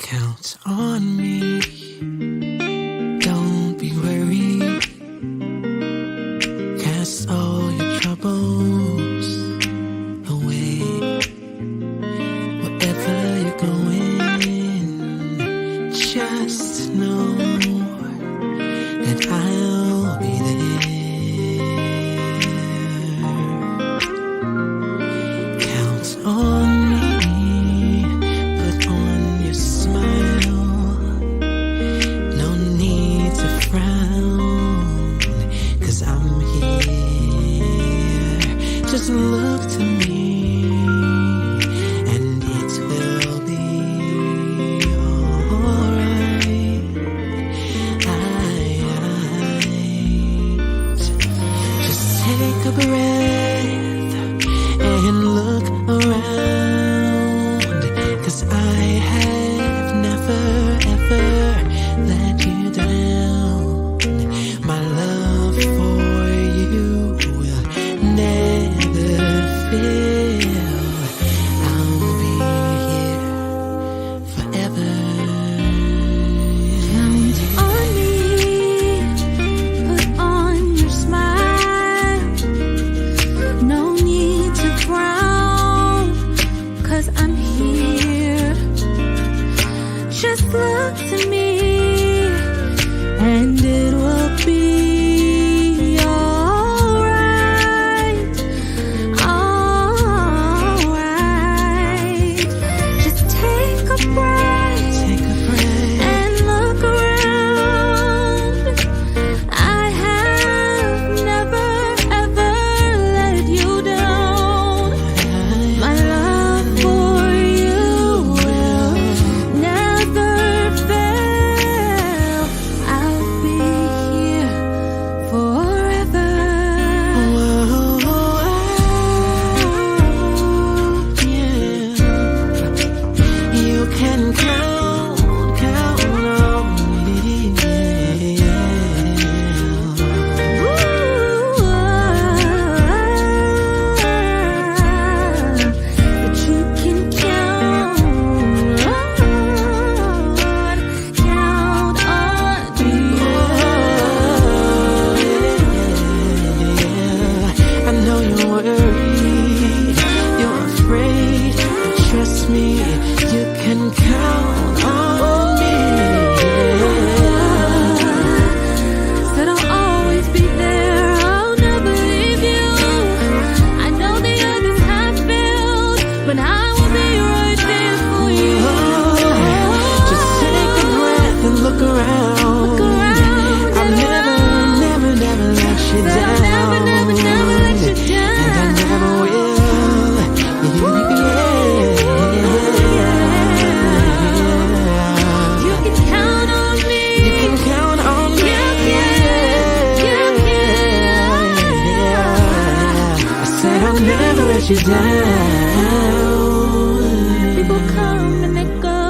Count on me, don't be worried. Cast all your troubles away. Wherever you're going, just know that I'll be there. Count on me. Just look to me, and it will be alright. Just take a breath and look around, 'cause I have never ever let you down. My love for you will never fail. I'll be here forever. Count on me, put on your smile. No need to frown, 'cause I'm here. Just look to me, and it will be you down. People come and they go,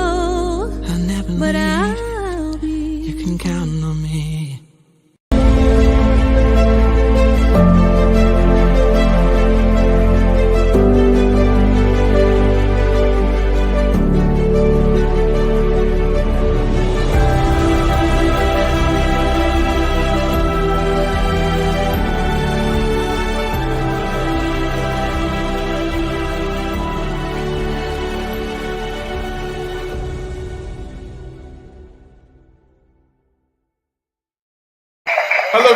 I'll never but leave. I'll be. You can count on me.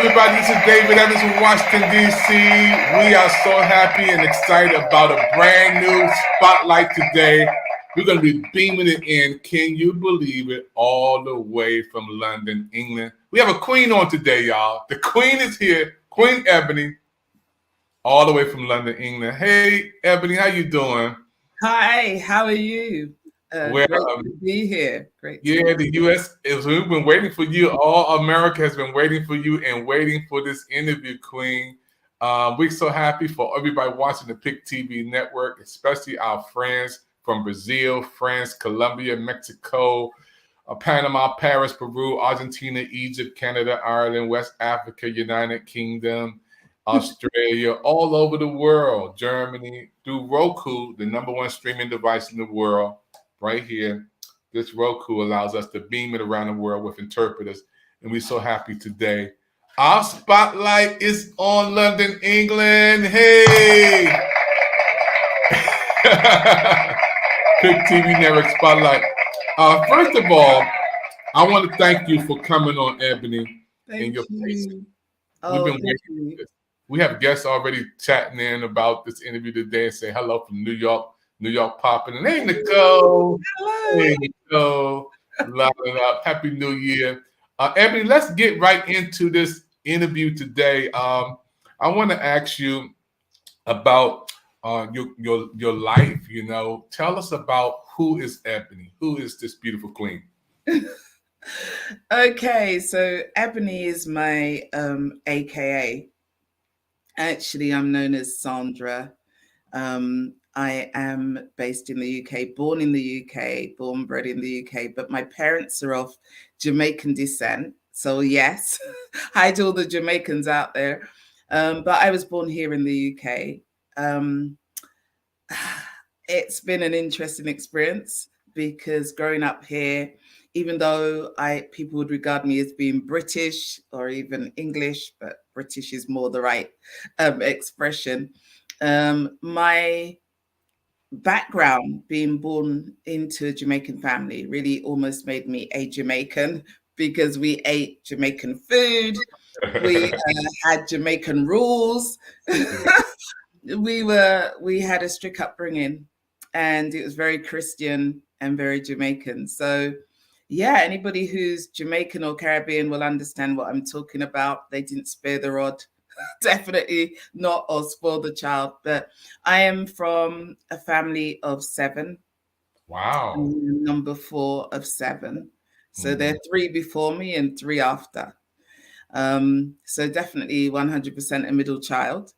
everybody. This is David Evans from Washington, D.C. We are so happy and excited about a brand new spotlight today. We're going to be beaming it in, can you believe it, all the way from London, England. We have a queen on today, y'all. The queen is here, Queen Ebony, all the way from London, England. Hey, Ebony, how you doing? Hi, how are you? Well, Great to be here. Great to yeah, be the U.S. is. We've been waiting for you. All America has been waiting for you and waiting for this interview, Queen. We're so happy for everybody watching the Pick TV network, especially our friends from Brazil, France, Colombia, Mexico, Panama, Paris, Peru, Argentina, Egypt, Canada, Ireland, West Africa, United Kingdom, Australia, all over the world, Germany, through Roku, the number one streaming device in the world, right here. This Roku allows us to beam it around the world with interpreters, and we're so happy today. Our spotlight is on London, England. Hey! Pick TV Network Spotlight. First of all, I want to thank you for coming on, Ebony, and your patience. you. We've been waiting for this. We have guests already chatting in about this interview today and say hello from New York popping. And hey, Nicole. Hello. Hey, Nicole. Love it up. Happy New Year. Ebony, let's get right into this interview today. I want to ask you about your life. You know, tell us about who is Ebony. Who is this beautiful queen? Okay, so Ebony is my AKA. Actually, I'm known as Sandra. I am based in the UK, born in the UK, born bred in the UK, but my parents are of Jamaican descent. So yes, hi to all the Jamaicans out there. But I was born here in the UK. It's been an interesting experience because growing up here, even though people would regard me as being British or even English, but British is more the right expression. My background, being born into a Jamaican family, really almost made me a Jamaican because we ate Jamaican food, we had Jamaican rules. We had a strict upbringing, and it was very Christian and very Jamaican. So yeah, anybody who's Jamaican or Caribbean will understand what I'm talking about. They didn't spare the rod. Definitely not, or spoil the child. But I am from a family of 7. Wow. I'm number 4 of 7. So there are 3 before me and 3 after. So definitely 100% a middle child.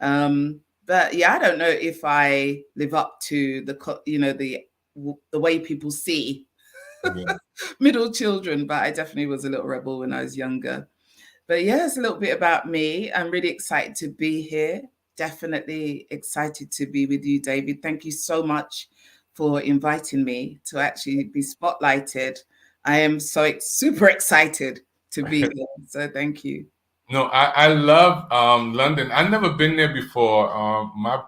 But yeah, I don't know if I live up to the way people see middle children, but I definitely was a little rebel when I was younger. But yeah, it's a little bit about me. I'm really excited to be here. Definitely excited to be with you, David. Thank you so much for inviting me to actually be spotlighted. I am so super excited to be here. So thank you. No, I love London. I've never been there before.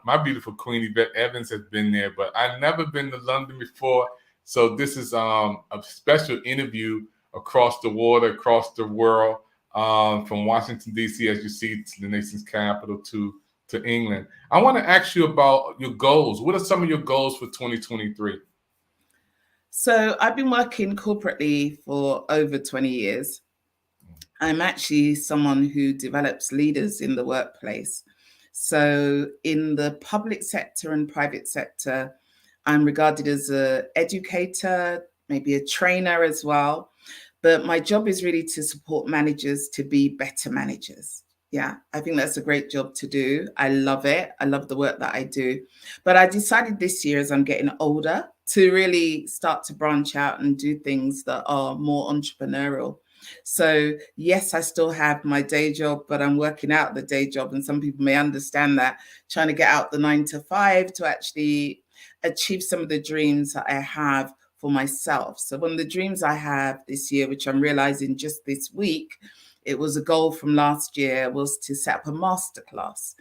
My beautiful queen, Yvette Evans, has been there, but I've never been to London before. So this is a special interview across the water, across the world, from Washington, D.C., as you see, to the nation's capital, to England. I want to ask you about your goals. What are some of your goals for 2023? So I've been working corporately for over 20 years. I'm actually someone who develops leaders in the workplace. So in the public sector and private sector, I'm regarded as an educator, maybe a trainer as well. But my job is really to support managers to be better managers. Yeah, I think that's a great job to do. I love it. I love the work that I do. But I decided this year, as I'm getting older, to really start to branch out and do things that are more entrepreneurial. So yes, I still have my day job, but I'm working out the day job. And some people may understand that, trying to get out the 9 to 5 to actually achieve some of the dreams that I have for myself. So one of the dreams I have this year, which I'm realizing just this week, it was a goal from last year, was to set up a masterclass.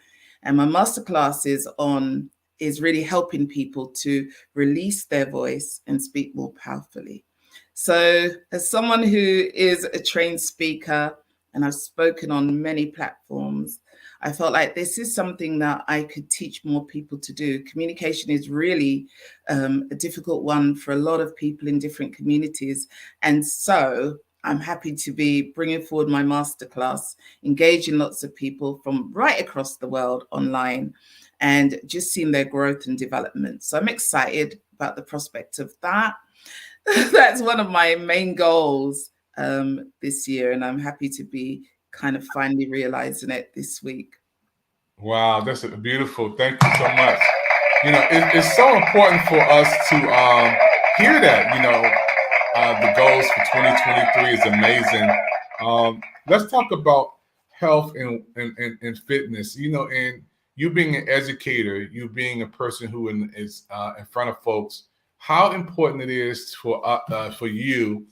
And my masterclass is really helping people to release their voice and speak more powerfully. So as someone who is a trained speaker, and I've spoken on many platforms. I felt like this is something that I could teach more people to do. Communication is really a difficult one for a lot of people in different communities. And so I'm happy to be bringing forward my masterclass, engaging lots of people from right across the world online, and just seeing their growth and development. So I'm excited about the prospect of that. That's one of my main goals this year, and I'm happy to be kind of finally realizing it this week. Wow, that's beautiful. Thank you so much. It's so important for us to hear that. The goals for 2023 is amazing. Let's talk about health and fitness. And you being an educator, you being a person who is in front of folks, how important it is for you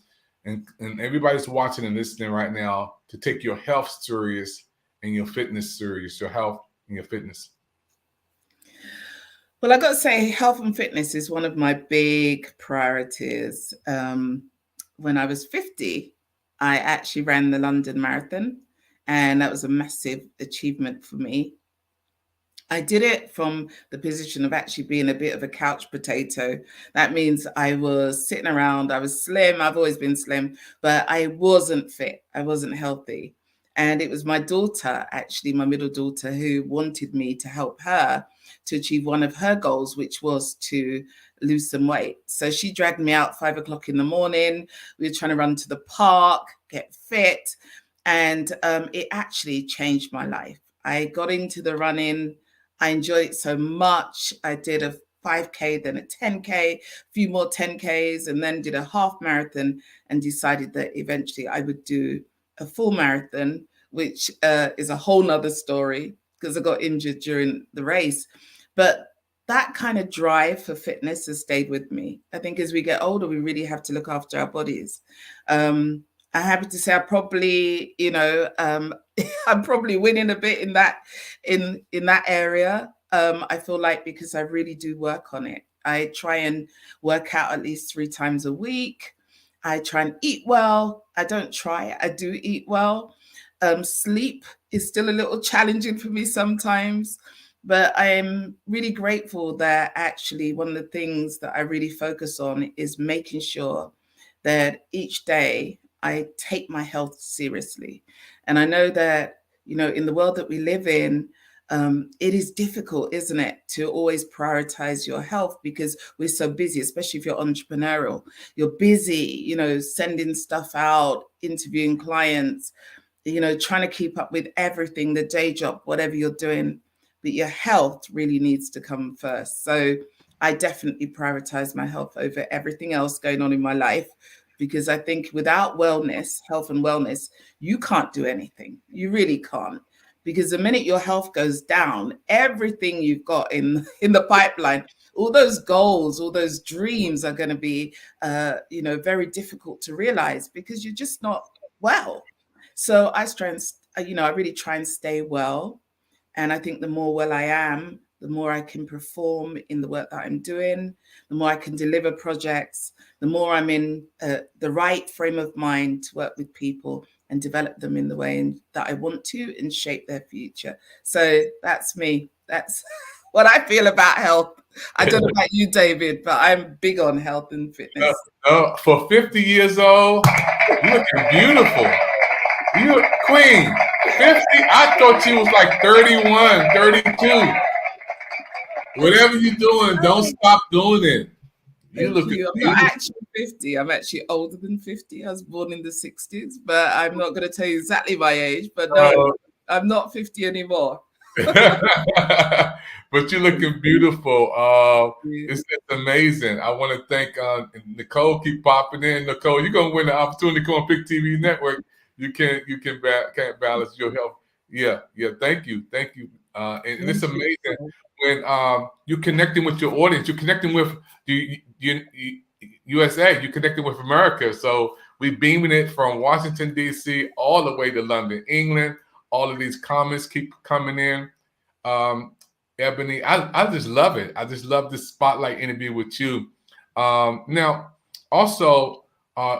and everybody's watching and listening right now to take your health serious and your fitness serious, your health and your fitness. Well, I got to say, health and fitness is one of my big priorities. When I was 50, I actually ran the London Marathon, and that was a massive achievement for me. I did it from the position of actually being a bit of a couch potato. That means I was sitting around, I was slim, I've always been slim, but I wasn't fit, I wasn't healthy. And it was my daughter, actually, my middle daughter, who wanted me to help her to achieve one of her goals, which was to lose some weight. So she dragged me out 5 o'clock in the morning. We were trying to run to the park, get fit. And it actually changed my life. I got into the running. I enjoyed it so much. I did a 5K, then a 10K, a few more 10Ks, and then did a half marathon and decided that eventually I would do a full marathon, which is a whole nother story because I got injured during the race. But that kind of drive for fitness has stayed with me. I think as we get older, we really have to look after our bodies. I'm happy to say I probably, I'm probably winning a bit in that area. I feel like because I really do work on it. I try and work out at least 3 times a week. I try and eat well. I don't try, I do eat well. Sleep is still a little challenging for me sometimes, but I'm really grateful that actually one of the things that I really focus on is making sure that each day I take my health seriously. And I know that, in the world that we live in, it is difficult, isn't it, to always prioritize your health because we're so busy, especially if you're entrepreneurial. You're busy, sending stuff out, interviewing clients, trying to keep up with everything, the day job, whatever you're doing. But your health really needs to come first. So I definitely prioritize my health over everything else going on in my life, because I think without wellness, health and wellness, you can't do anything. You really can't. Because the minute your health goes down, everything you've got in the pipeline, all those goals, all those dreams are going to be, very difficult to realize because you're just not well. So I really try and stay well. And I think the more well I am, the more I can perform in the work that I'm doing, the more I can deliver projects, the more I'm in the right frame of mind to work with people and develop them in the way that I want to and shape their future. So that's me. That's what I feel about health. I don't know about you, David, but I'm big on health and fitness. For 50 years old, you're looking beautiful. You're queen. 50, I thought you was like 31, 32. Whatever you're doing, don't stop doing it. I'm not actually 50. I'm actually older than 50. I was born in the 60s, but I'm not going to tell you exactly my age. But no, I'm not 50 anymore. But you're looking beautiful. It's amazing. I want to thank Nicole. Keep popping in, Nicole. You're gonna win the opportunity to come on Pick TV Network. You can't balance your health. Yeah. Thank you. And it's amazing when you're connecting with your audience. You're connecting with the USA. You're connecting with America. So we beaming it from Washington D.C. all the way to London, England. All of these comments keep coming in. Ebony, I just love it. I just love this spotlight interview with you. Now, also,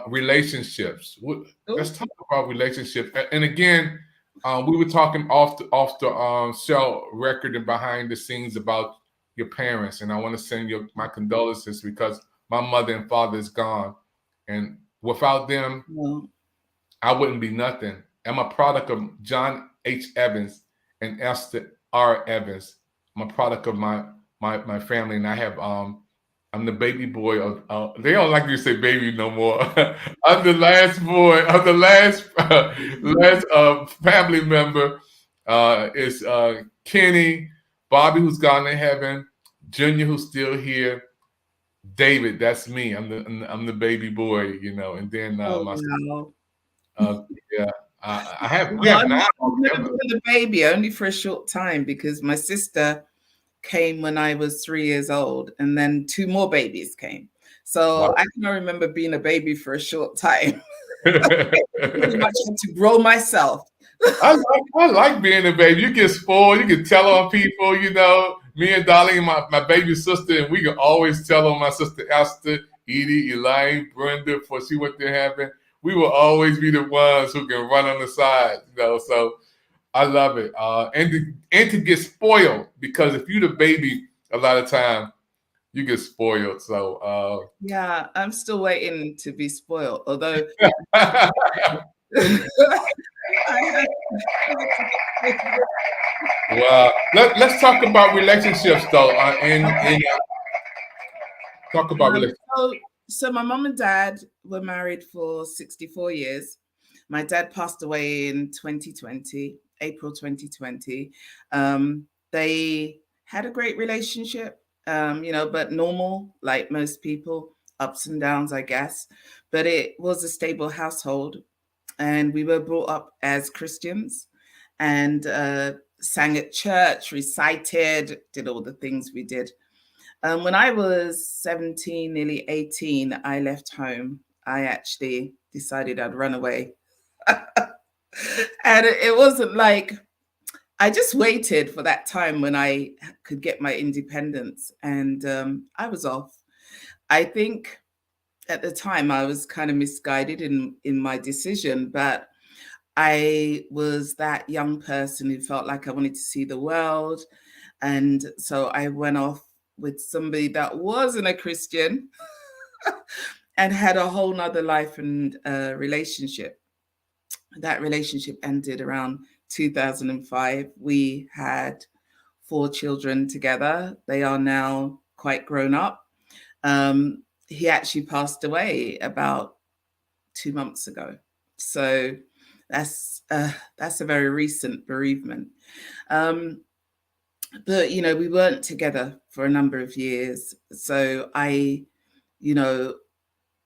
relationships. Oh, Let's talk about relationships. And again, we were talking off the show record and behind the scenes about your parents, and I want to send you my condolences because my mother and father is gone, and without them, well, I wouldn't be nothing. I'm a product of John H. Evans and Esther R. Evans. I'm a product of my family, and I have I'm the baby boy of. They don't like you to say baby no more. I'm the last boy. I'm the last family member. Is Kenny, Bobby, who's gone to heaven, Junior, who's still here, David. That's me. I'm the baby boy, you know. And then oh my wow. yeah, I have we Well, have nine I've never altogether. been a baby, only for a short time, because my sister came when I was 3 years old, and then two more babies came. So Wow. I can remember being a baby for a short time. Pretty much had to grow myself. I like being a baby. You get spoiled. You can tell on people. You know, me and Darlene, my baby sister, and we can always tell on my sister Esther, Edie, Elaine, Brenda, before she went to heaven. We will always be the ones who can run on the side. You know, so I love it. And to get spoiled, because if you're the baby, a lot of time you get spoiled. So Yeah, I'm still waiting to be spoiled, although well, let's talk about relationships though. And talk about Um, relationships. so my mom and dad were married for 64 years. My dad passed away in 2020, April 2020. They had a great relationship, but normal, like most people, ups and downs, I guess. But it was a stable household, and we were brought up as Christians, and sang at church, recited, did all the things we did. When I was 17, nearly 18, I left home. I actually decided I'd run away. And it wasn't like I just waited for that time when I could get my independence, and I was off. I think at the time I was kind of misguided in my decision, but I was that young person who felt like I wanted to see the world. And so I went off with somebody that wasn't a Christian and had a whole nother life and relationship. That relationship ended around 2005. We had 4 children together. They are now quite grown up. He actually passed away about 2 months ago. So that's a very recent bereavement. But we weren't together for a number of years. So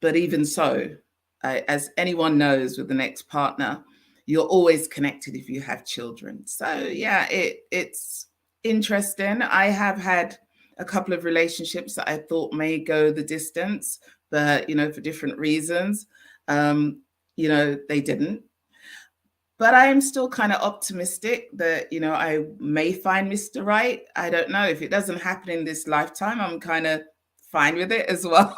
but even so, as anyone knows, with an ex-partner, you're always connected if you have children. So yeah, it's interesting. I have had a couple of relationships that I thought may go the distance, but for different reasons, they didn't. But I am still kind of optimistic that, I may find Mr. Right. I don't know. If it doesn't happen in this lifetime, I'm kind of fine with it as well.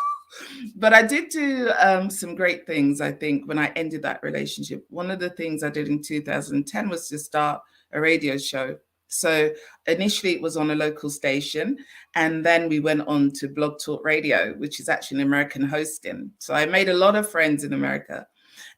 But I did do some great things, I think, when I ended that relationship. One of the things I did in 2010 was to start a radio show. So initially it was on a local station, and then we went on to Blog Talk Radio, which is actually an American hosting. So I made a lot of friends in America.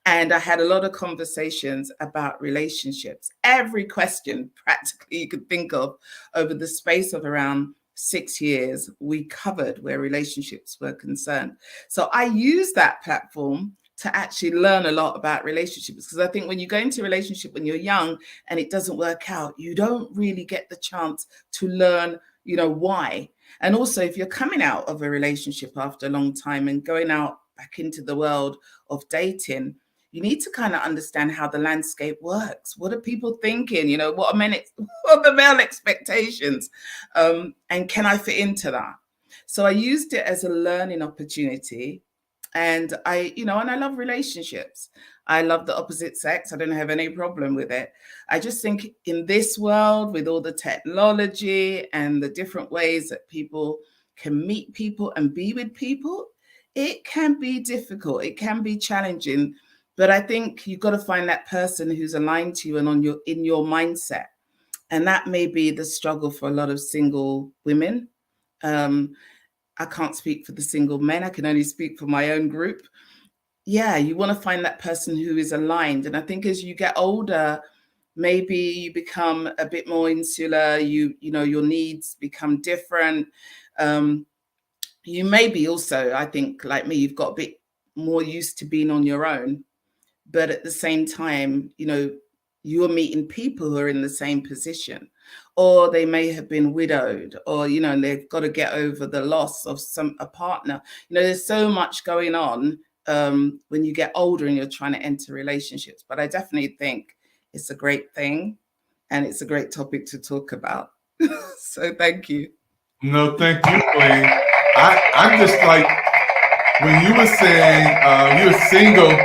And I had a lot of conversations about relationships. Every question practically you could think of over the space of around 6 years, we covered where relationships were concerned. So I use that platform to actually learn a lot about relationships, because I think when you go into a relationship when you're young and it doesn't work out, you don't really get the chance to learn, why. And also, if you're coming out of a relationship after a long time and going out back into the world of dating, you need to kind of understand how the landscape works. What are people thinking? What are the male expectations? And can I fit into that? So I used it as a learning opportunity. And I love relationships. I love the opposite sex. I don't have any problem with it. I just think in this world, with all the technology and the different ways that people can meet people and be with people, it can be difficult. It can be challenging, but I think you've got to find that person who's aligned to you and in your mindset. And that may be the struggle for a lot of single women. I can't speak for the single men. I can only speak for my own group. Yeah, you want to find that person who is aligned. And I think as you get older, maybe you become a bit more insular. You know, your needs become different. You may be also, I think, like me, you've got a bit more used to being on your own. But at the same time, you know, you're meeting people who are in the same position, or they may have been widowed, or, you know, and they've got to get over the loss of a partner. You know, there's so much going on when you get older and you're trying to enter relationships. But I definitely think it's a great thing, and it's a great topic to talk about. So thank you. No, thank you, Queen. I'm just like, when you were saying you were single,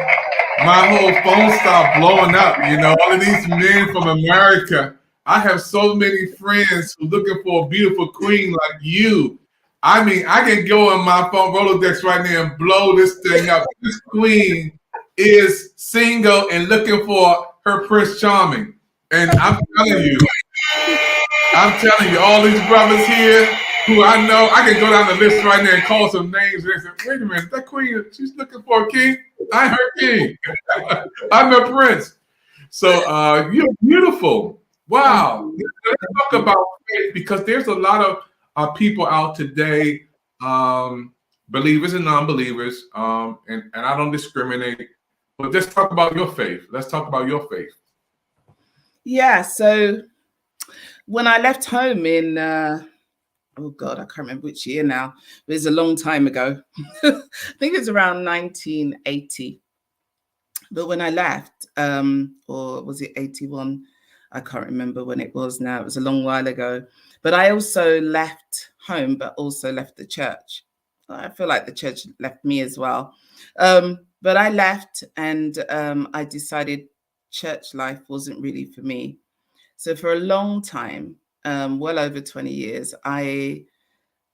my whole phone stopped blowing up. You know, all of these men from America. I have so many friends who looking for a beautiful queen like you. I mean, I can go on my phone Rolodex right now and blow this thing up. This queen is single and looking for her Prince Charming. And I'm telling you, all these brothers here who I know, I can go down the list right now and call some names and say, wait a minute, that queen, she's looking for a king. I'm her king. I'm a prince. So you're beautiful. Wow. Let's talk about faith, because there's a lot of people out today, believers and non-believers, and I don't discriminate, but just talk about your faith. Let's talk about your faith. Yeah, so when I left home in, oh God, I can't remember which year now. It was a long time ago. I think it was around 1980. But when I left, or was it 81? I can't remember when it was now. It was a long while ago. But I also left home, but also left the church. I feel like the church left me as well. But I left, and I decided church life wasn't really for me. So for a long time, well over 20 years, I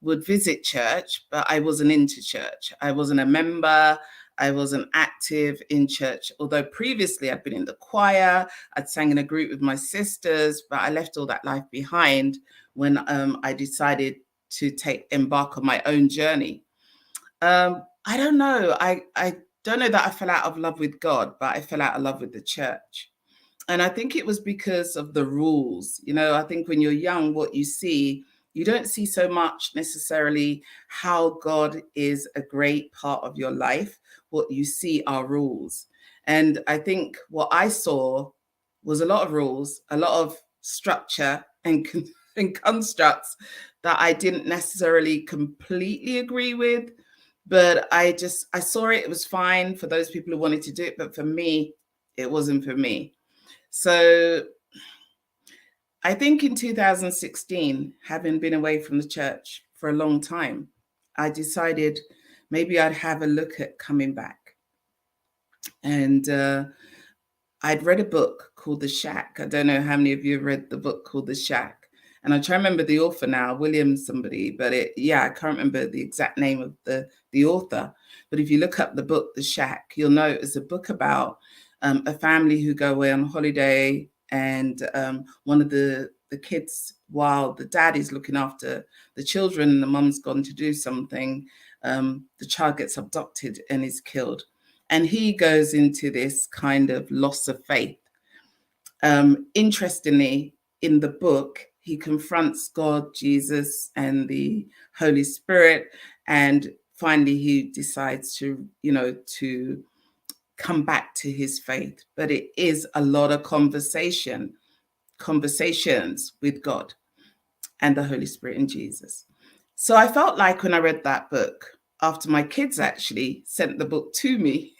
would visit church, but I wasn't into church. I wasn't a member. I wasn't active in church, although previously I'd been in the choir. I'd sang in a group with my sisters, but I left all that life behind when I decided to embark on my own journey. I don't know. I don't know that I fell out of love with God, but I fell out of love with the church. And I think it was because of the rules. You know, I think when you're young, what you see, you don't see so much necessarily how God is a great part of your life. What you see are rules. And I think what I saw was a lot of rules, a lot of structure and constructs that I didn't necessarily completely agree with. But I saw it was fine for those people who wanted to do it. But for me, it wasn't for me. So I think in 2016, having been away from the church for a long time, I decided maybe I'd have a look at coming back. And I'd read a book called The Shack. I don't know how many of you have read the book called The Shack. And I try to remember the author now, William somebody, but I can't remember the exact name of the author. But if you look up the book, The Shack, you'll know it's a book about a family who go away on holiday, and one of the kids, while the dad is looking after the children and the mum's gone to do something, the child gets abducted and is killed. And he goes into this kind of loss of faith. Interestingly, in the book, he confronts God, Jesus, and the Holy Spirit. And finally, he decides to come back to his faith. But it is a lot of conversations with God and the Holy Spirit and Jesus. So I felt like when I read that book, after my kids actually sent the book to me,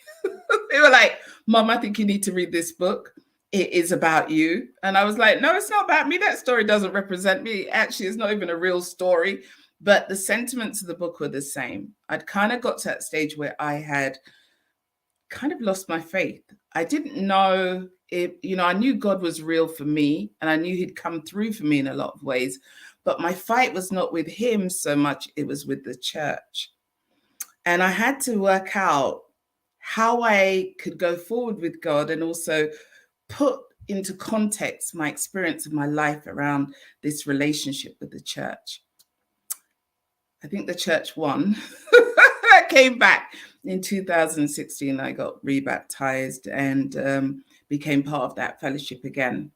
they were like, Mom, I think you need to read this book. It is about you. And I was like, no, it's not about me. That story doesn't represent me. Actually, it's not even a real story. But the sentiments of the book were the same. I'd kind of got to that stage where I had kind of lost my faith. I didn't know if, I knew God was real for me, and I knew he'd come through for me in a lot of ways. But my fight was not with him so much. It was with the church. And I had to work out how I could go forward with God and also put into context my experience of my life around this relationship with the church. I think the church won. I came back in 2016. I got rebaptized and became part of that fellowship again.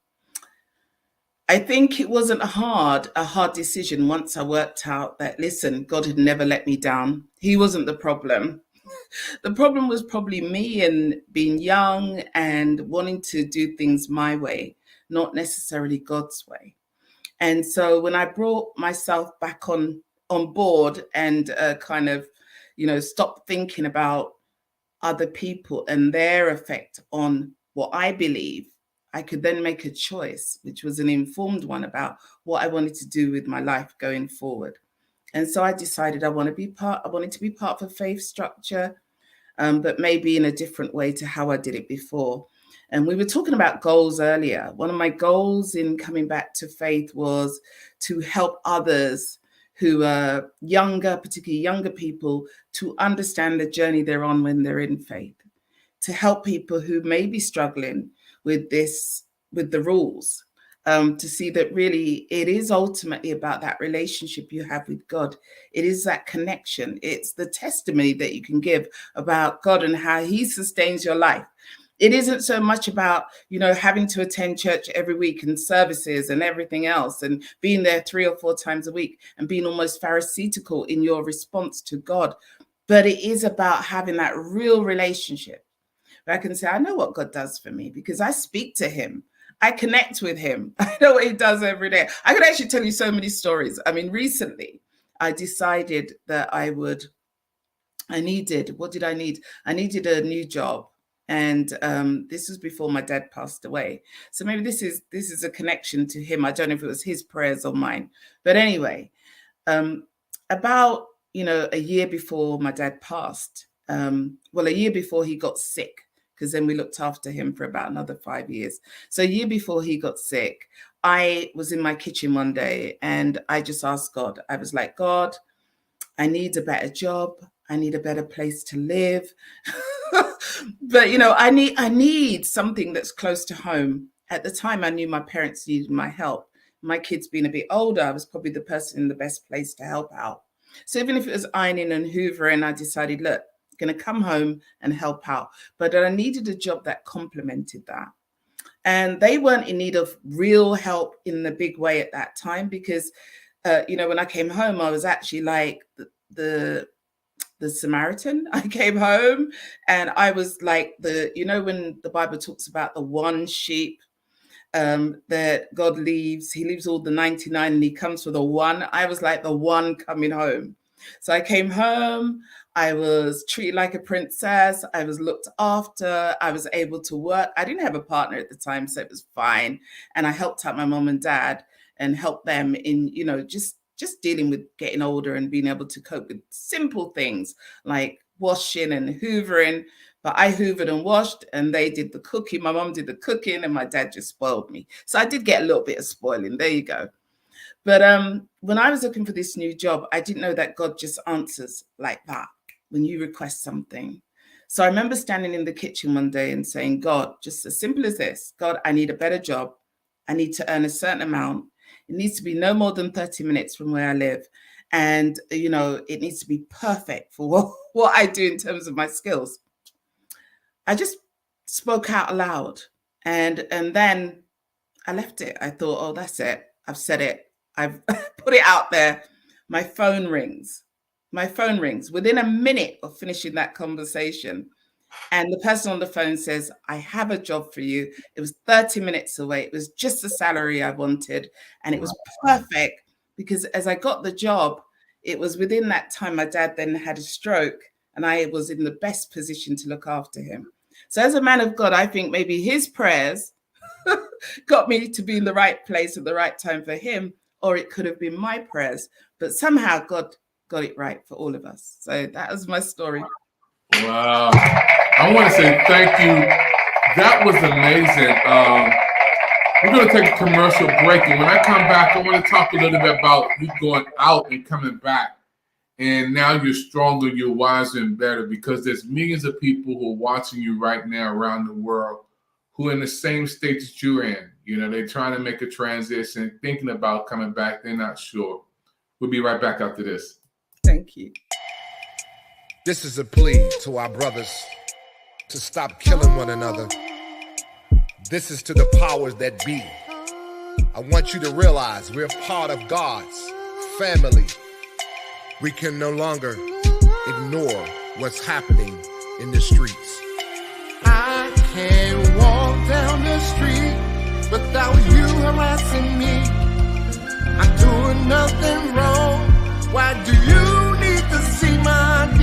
I think it wasn't a hard decision once I worked out that, listen, God had never let me down. He wasn't the problem. The problem was probably me and being young and wanting to do things my way, not necessarily God's way. And so when I brought myself back on board and kind of, stopped thinking about other people and their effect on what I believe, I could then make a choice, which was an informed one about what I wanted to do with my life going forward. And so I decided I wanted to be part of a faith structure, but maybe in a different way to how I did it before. And we were talking about goals earlier. One of my goals in coming back to faith was to help others who are younger, particularly younger people, to understand the journey they're on when they're in faith, to help people who may be struggling with the rules, to see that really it is ultimately about that relationship you have with God. It is that connection. It's the testimony that you can give about God and how he sustains your life. It isn't so much about, having to attend church every week and services and everything else and being there 3 or 4 times a week and being almost pharisaical in your response to God. But it is about having that real relationship where I can say, I know what God does for me because I speak to him. I connect with him. I know what he does every day. I could actually tell you so many stories. I mean, recently I decided that I needed a new job. And this was before my dad passed away. So maybe this is a connection to him. I don't know if it was his prayers or mine. But anyway, about, a year before my dad passed, a year before he got sick, because then we looked after him for about another 5 years. So a year before he got sick, I was in my kitchen one day and I just asked God. I was like, God, I need a better job. I need a better place to live. But, I need something that's close to home. At the time, I knew my parents needed my help. My kids being a bit older, I was probably the person in the best place to help out. So even if it was ironing and hoovering, I decided, look, I'm going to come home and help out. But I needed a job that complemented that. And they weren't in need of real help in the big way at that time because, when I came home, I was actually like the Samaritan. I came home and I was like when the Bible talks about the one sheep that God leaves, he leaves all the 99 and he comes for the one. I was like the one coming home. So I came home, I was treated like a princess, I was looked after, I was able to work. I didn't have a partner at the time, so it was fine. And I helped out my mom and dad and helped them in, just dealing with getting older and being able to cope with simple things like washing and hoovering. But I hoovered and washed and they did the cooking. My mom did the cooking and my dad just spoiled me. So I did get a little bit of spoiling. There you go. But when I was looking for this new job, I didn't know that God just answers like that when you request something. So I remember standing in the kitchen one day and saying, God, just as simple as this, God, I need a better job. I need to earn a certain amount. It needs to be no more than 30 minutes from where I live. And, it needs to be perfect for what I do in terms of my skills. I just spoke out loud and then I left it. I thought, oh, that's it. I've said it. I've put it out there. My phone rings. Within a minute of finishing that conversation. And the person on the phone says, I have a job for you. It was 30 minutes away. It was just the salary I wanted. And it was perfect because as I got the job, it was within that time my dad then had a stroke and I was in the best position to look after him. So as a man of God, I think maybe his prayers got me to be in the right place at the right time for him, or it could have been my prayers. But somehow God got it right for all of us. So that was my story. Wow. I want to say thank you. That was amazing. We're going to take a commercial break. And when I come back, I want to talk a little bit about you going out and coming back And now you're stronger, you're wiser and better, because there's millions of people who are watching you right now around the world who are in the same state that you're in. You know, they're trying to make a transition, thinking about coming back. They're not sure. We'll be right back after this. Thank you. This is a plea to our brothers to stop killing one another. This is to the powers that be. I want you to realize we're part of God's family. We can no longer ignore what's happening in the streets. I can't walk down the street without you harassing me. I'm doing nothing wrong. Why do you need to see my ID?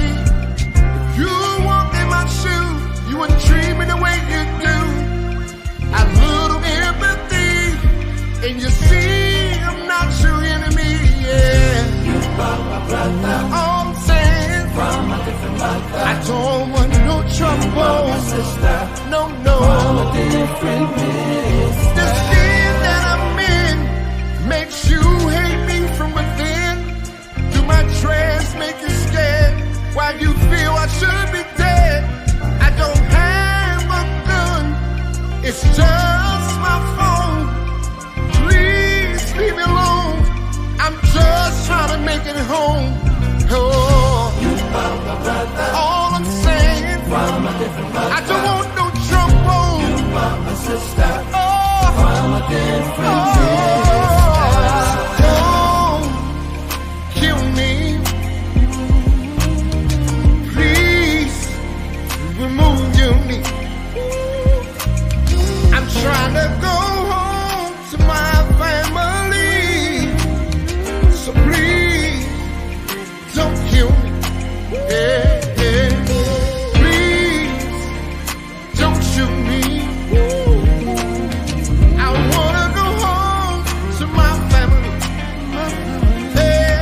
If you walk in my shoes, you wouldn't treat me the way you do. A little empathy, and you see I'm not your enemy, yeah. All I'm saying, from a different mother. I don't want no trouble, my sister. No, from a different place. The skin that I'm in makes you hate me from within. Do my dress make you scared? Why you feel I should be dead? I don't have a gun, it's just my phone. Please leave me alone. I'm just trying to make it home. Oh, all I'm saying, from a different mother. I don't want no trouble. You are my sister. Oh, from a different oh, kill me. Please remove your knee. I'm trying to go home to my family. So please, don't kill me. Yeah, yeah. Please, don't shoot me. I wanna go home to my family. Yeah.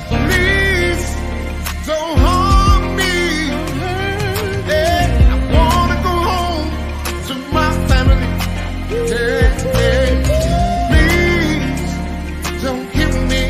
Please, don't harm me. Yeah. I wanna go home to my family. Yeah, yeah. Please, don't kill me.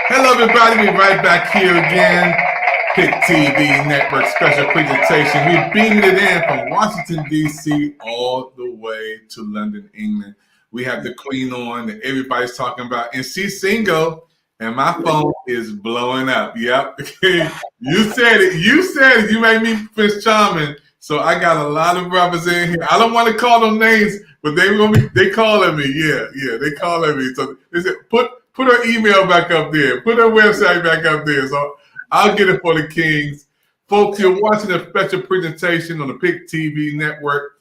Hello, everybody. We're right back here again. Pick TV Network special presentation. We beamed it in from Washington, D.C. all the way to London, England. We have the Queen on that everybody's talking about, and she's single, and my phone is blowing up. Yep. You said it. You said it. You made me Prince Charming. So I got a lot of brothers in here. I don't want to call them names, but they calling me. Yeah, they calling me. So they said, put her email back up there. Put her website back up there. So I'll get it for the Kings. Folks, you're watching a special presentation on the Pick TV Network.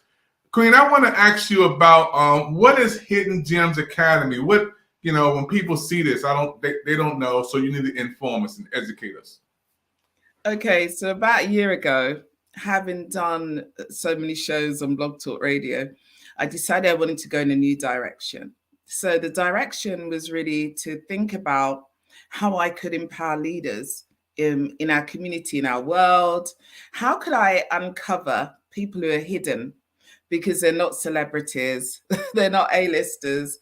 Queen, I want to ask you about what is Hidden Gems Academy? What, when people see this, they don't know, so you need to inform us and educate us. Okay, so about a year ago, having done so many shows on Blog Talk Radio, I decided I wanted to go in a new direction. So the direction was really to think about how I could empower leaders in our community, in our world. How could I uncover people who are hidden because they're not celebrities, they're not A-listers,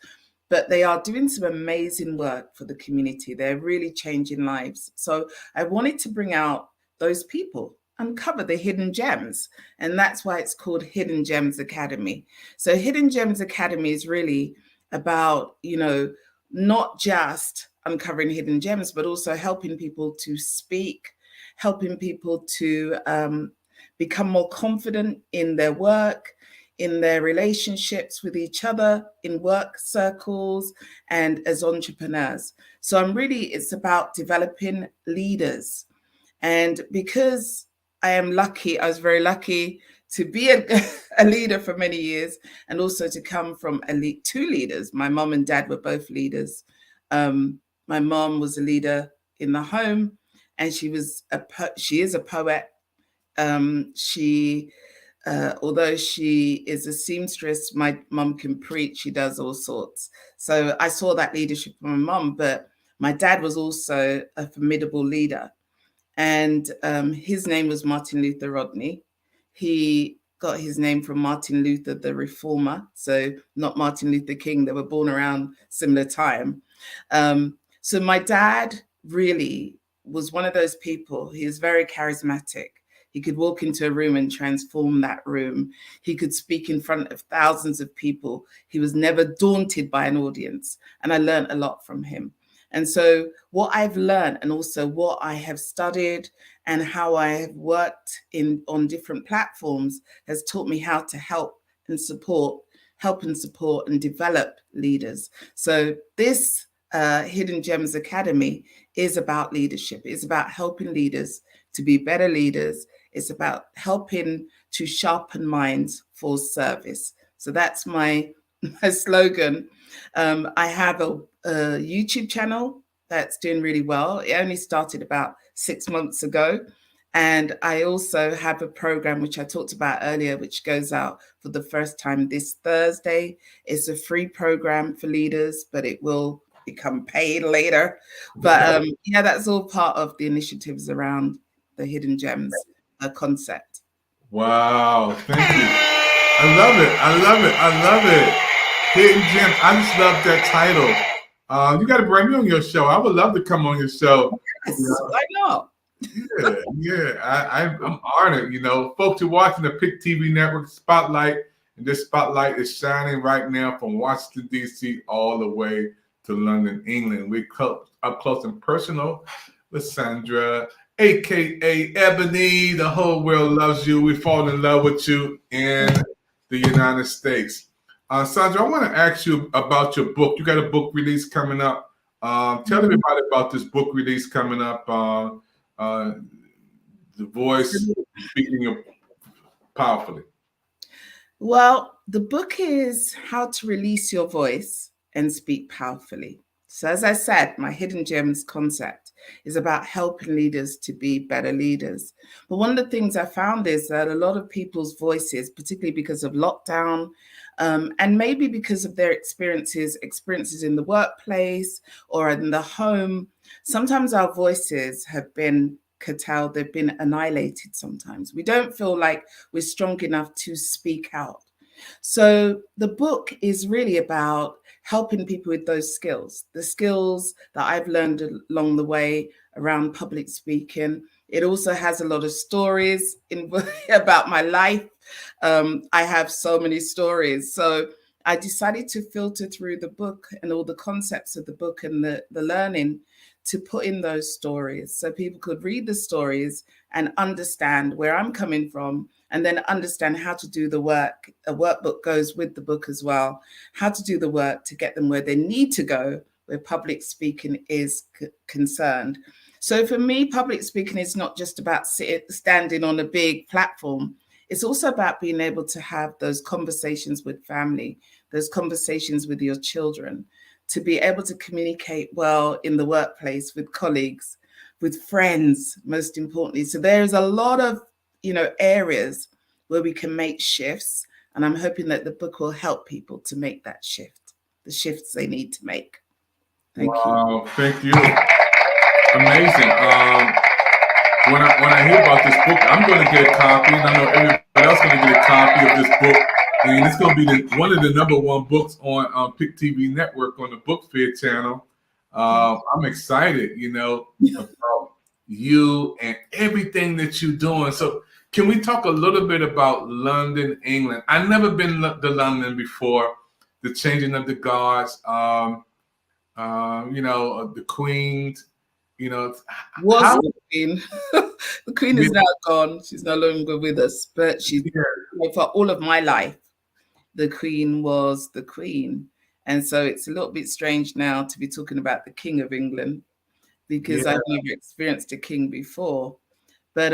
but they are doing some amazing work for the community. They're really changing lives. So I wanted to bring out those people, uncover the hidden gems. And that's why it's called Hidden Gems Academy. So Hidden Gems Academy is really about, not just uncovering hidden gems, but also helping people to speak, helping people to become more confident in their work, in their relationships with each other, in work circles, and as entrepreneurs. So it's about developing leaders. And because I was very lucky to be a leader for many years, and also to come from two leaders. My mom and dad were both leaders. My mom was a leader in the home, and she is a poet. Although she is a seamstress, my mom can preach. She does all sorts. So I saw that leadership from my mom, but my dad was also a formidable leader. And his name was Martin Luther Rodney. He got his name from Martin Luther, the reformer. So not Martin Luther King. They were born around similar time. So my dad really was one of those people. He was very charismatic. He could walk into a room and transform that room. He could speak in front of thousands of people. He was never daunted by an audience. And I learned a lot from him. And so what I've learned, and also what I have studied and how I have worked on different platforms, has taught me how to help and support and develop leaders. So this Hidden Gems Academy is about leadership. It's about helping leaders to be better leaders. It's about helping to sharpen minds for service. So that's my slogan. I have a YouTube channel that's doing really well. It only started about 6 months ago. And I also have a program, which I talked about earlier, which goes out for the first time this Thursday. It's a free program for leaders, but it will become paid later. But that's all part of the initiatives around the Hidden Gems concept. Wow, thank you. I love it. Hidden Gems. I just love that title. You got to bring me on your show. I would love to come on your show. Yes, why not? I'm honored. Folks, you're watching the Pick TV Network Spotlight, and this spotlight is shining right now from Washington, D.C. all the way to London, England. We're up close and personal with Sandra, a.k.a. Ebony. The whole world loves you. We fall in love with you in the United States. Sandra, I want to ask you about your book. You got a book release coming up. Tell everybody about this book release coming up. The voice speaking powerfully. Well, the book is How to Release Your Voice and Speak Powerfully. So as I said, my Hidden Gems concept is about helping leaders to be better leaders. But one of the things I found is that a lot of people's voices, particularly because of lockdown, and maybe because of their experiences in the workplace or in the home, sometimes our voices have been curtailed, they've been annihilated sometimes. We don't feel like we're strong enough to speak out. So the book is really about helping people with those skills, the skills that I've learned along the way around public speaking. It also has a lot of stories about my life. I have so many stories. So I decided to filter through the book and all the concepts of the book and the learning to put in those stories so people could read the stories and understand where I'm coming from, and then understand how to do the work. A workbook goes with the book as well, how to do the work to get them where they need to go, where public speaking is concerned. So for me, public speaking is not just about standing on a big platform. It's also about being able to have those conversations with family, those conversations with your children, to be able to communicate well in the workplace with colleagues, with friends, most importantly. So there's a lot of, areas where we can make shifts. And I'm hoping that the book will help people to make that shift, the shifts they need to make. Thank you. Wow, thank you. Amazing. When I hear about this book, I'm going to get a copy, and I know everybody else going to get a copy of this book. And it's going to be one of the #1 books on PIC TV Network on the Book Fair channel. I'm excited, about you and everything that you're doing. So can we talk a little bit about London, England? I've never been to London before. The changing of the guards, the Queen, The Queen. The Queen is now gone. She's no longer with us, but she's for all of my life, the Queen was the Queen. And so it's a little bit strange now to be talking about the King of England, because I've never experienced a king before. But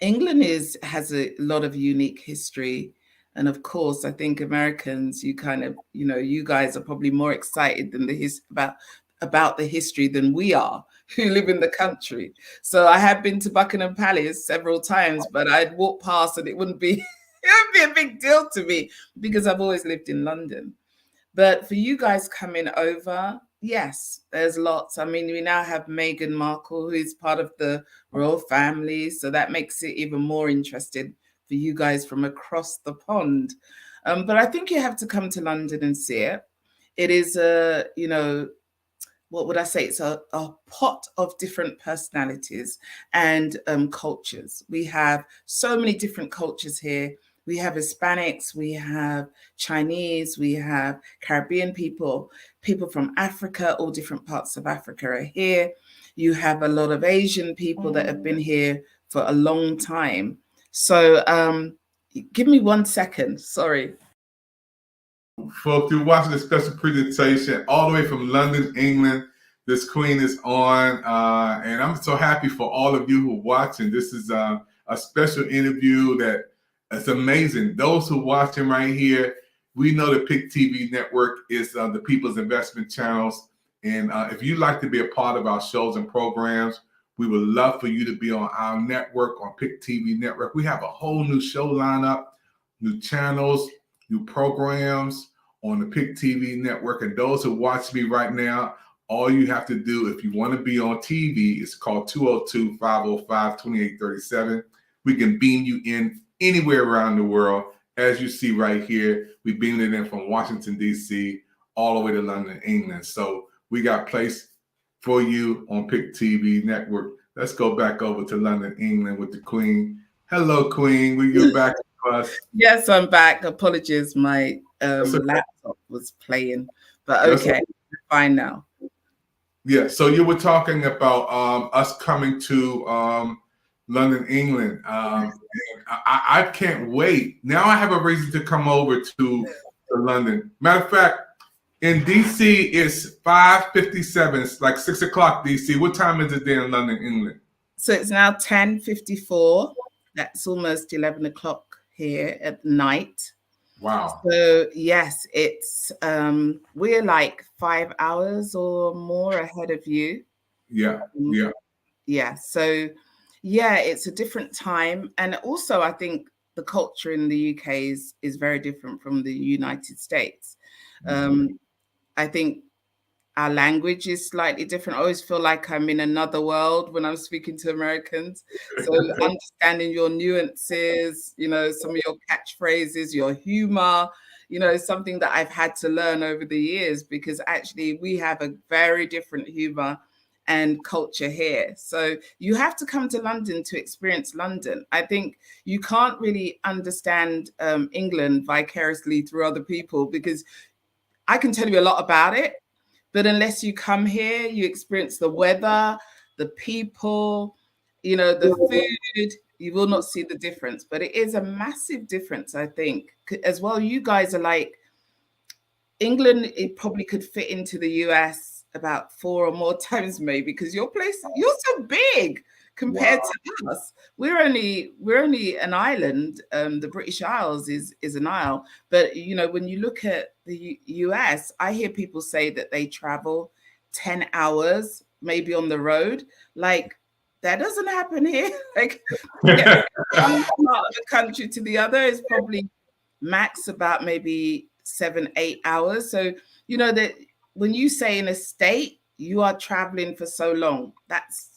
England has a lot of unique history. And of course, I think Americans, you guys are probably more excited than about the history than we are, who live in the country. So I have been to Buckingham Palace several times, but I'd walk past and it wouldn't be a big deal to me because I've always lived in London. But for you guys coming over, yes, there's lots. I mean, we now have Meghan Markle, who is part of the royal family. So that makes it even more interesting for you guys from across the pond. But I think you have to come to London and see it. It is what would I say? It's a pot of different personalities and cultures. We have so many different cultures here. We have Hispanics, we have Chinese, we have Caribbean people from Africa, all different parts of Africa are here. You have a lot of Asian people that have been here for a long time. So give me 1 second, sorry. Folks, you're watching a special presentation all the way from London, England. This Queen is on, and I'm so happy for all of you who are watching. This is a special interview that is amazing. Those who are watching right here, we know the PIC TV Network is the People's Investment Channels. And if you'd like to be a part of our shows and programs, we would love for you to be on our network, on PIC TV Network. We have a whole new show lineup, new channels, new programs on the PIC TV Network. And those who watch me right now, all you have to do, if you want to be on TV, is call 202-505-2837. We can beam you in anywhere around the world. As you see right here, we beamed it in from Washington, D.C., all the way to London, England. So we got place for you on PIC TV Network. Let's go back over to London, England with the Queen. Hello, Queen. You're back with us. Yes, I'm back. Apologies, my laptop was playing, but okay, fine now. Yeah, so you were talking about us coming to London, England. I can't wait. Now I have a reason to come over to London. Matter of fact, in DC, it's 5:57. It's like 6 o'clock DC. What time is it there in London, England? So it's now 10:54. That's almost 11 o'clock here at night. Wow. So yes, it's we're like 5 hours or more ahead of you. Yeah. So yeah, it's a different time. And also I think the culture in the UK is very different from the United States. I think our language is slightly different. I always feel like I'm in another world when I'm speaking to Americans. So understanding your nuances, some of your catchphrases, your humor, something that I've had to learn over the years, because actually we have a very different humor and culture here. So you have to come to London to experience London. I think you can't really understand England vicariously through other people, because I can tell you a lot about it, but unless you come here, you experience the weather, the people, you know, the food, you will not see the difference. But it is a massive difference, I think. As well, you guys are like, England, it probably could fit into the US about 4 or more times maybe, because your place, you're so big compared to us. We're only an island. The British Isles is an isle. But you know, when you look at the US, I hear people say that they travel 10 hours maybe on the road. Like, that doesn't happen here. Like, yeah, one part of the country to the other is probably max about maybe 7-8 hours. So you know that when you say in a state you are traveling for so long, that's,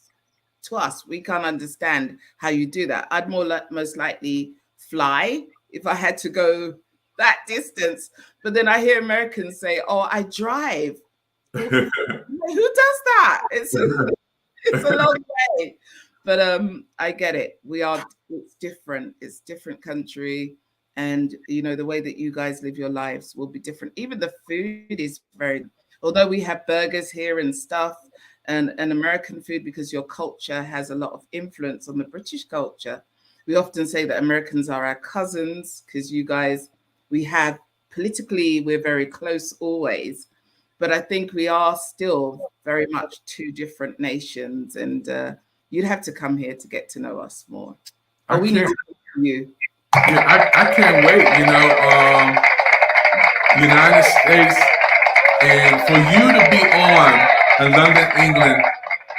to us, we can't understand how you do that. I'd most likely fly if I had to go that distance. But then I hear Americans say, oh, I drive. Who does that? It's a long way. But I get it. It's different. It's different country. And, you know, the way that you guys live your lives will be different. Even the food is very, although we have burgers here and stuff, and American food, because your culture has a lot of influence on the British culture. We often say that Americans are our cousins, because you guys, politically, we're very close always. But I think we are still very much two different nations. And you'd have to come here to get to know us more. Oh, we need to know you. Yeah, I can't wait, you know, United States, and for you to be on in London, England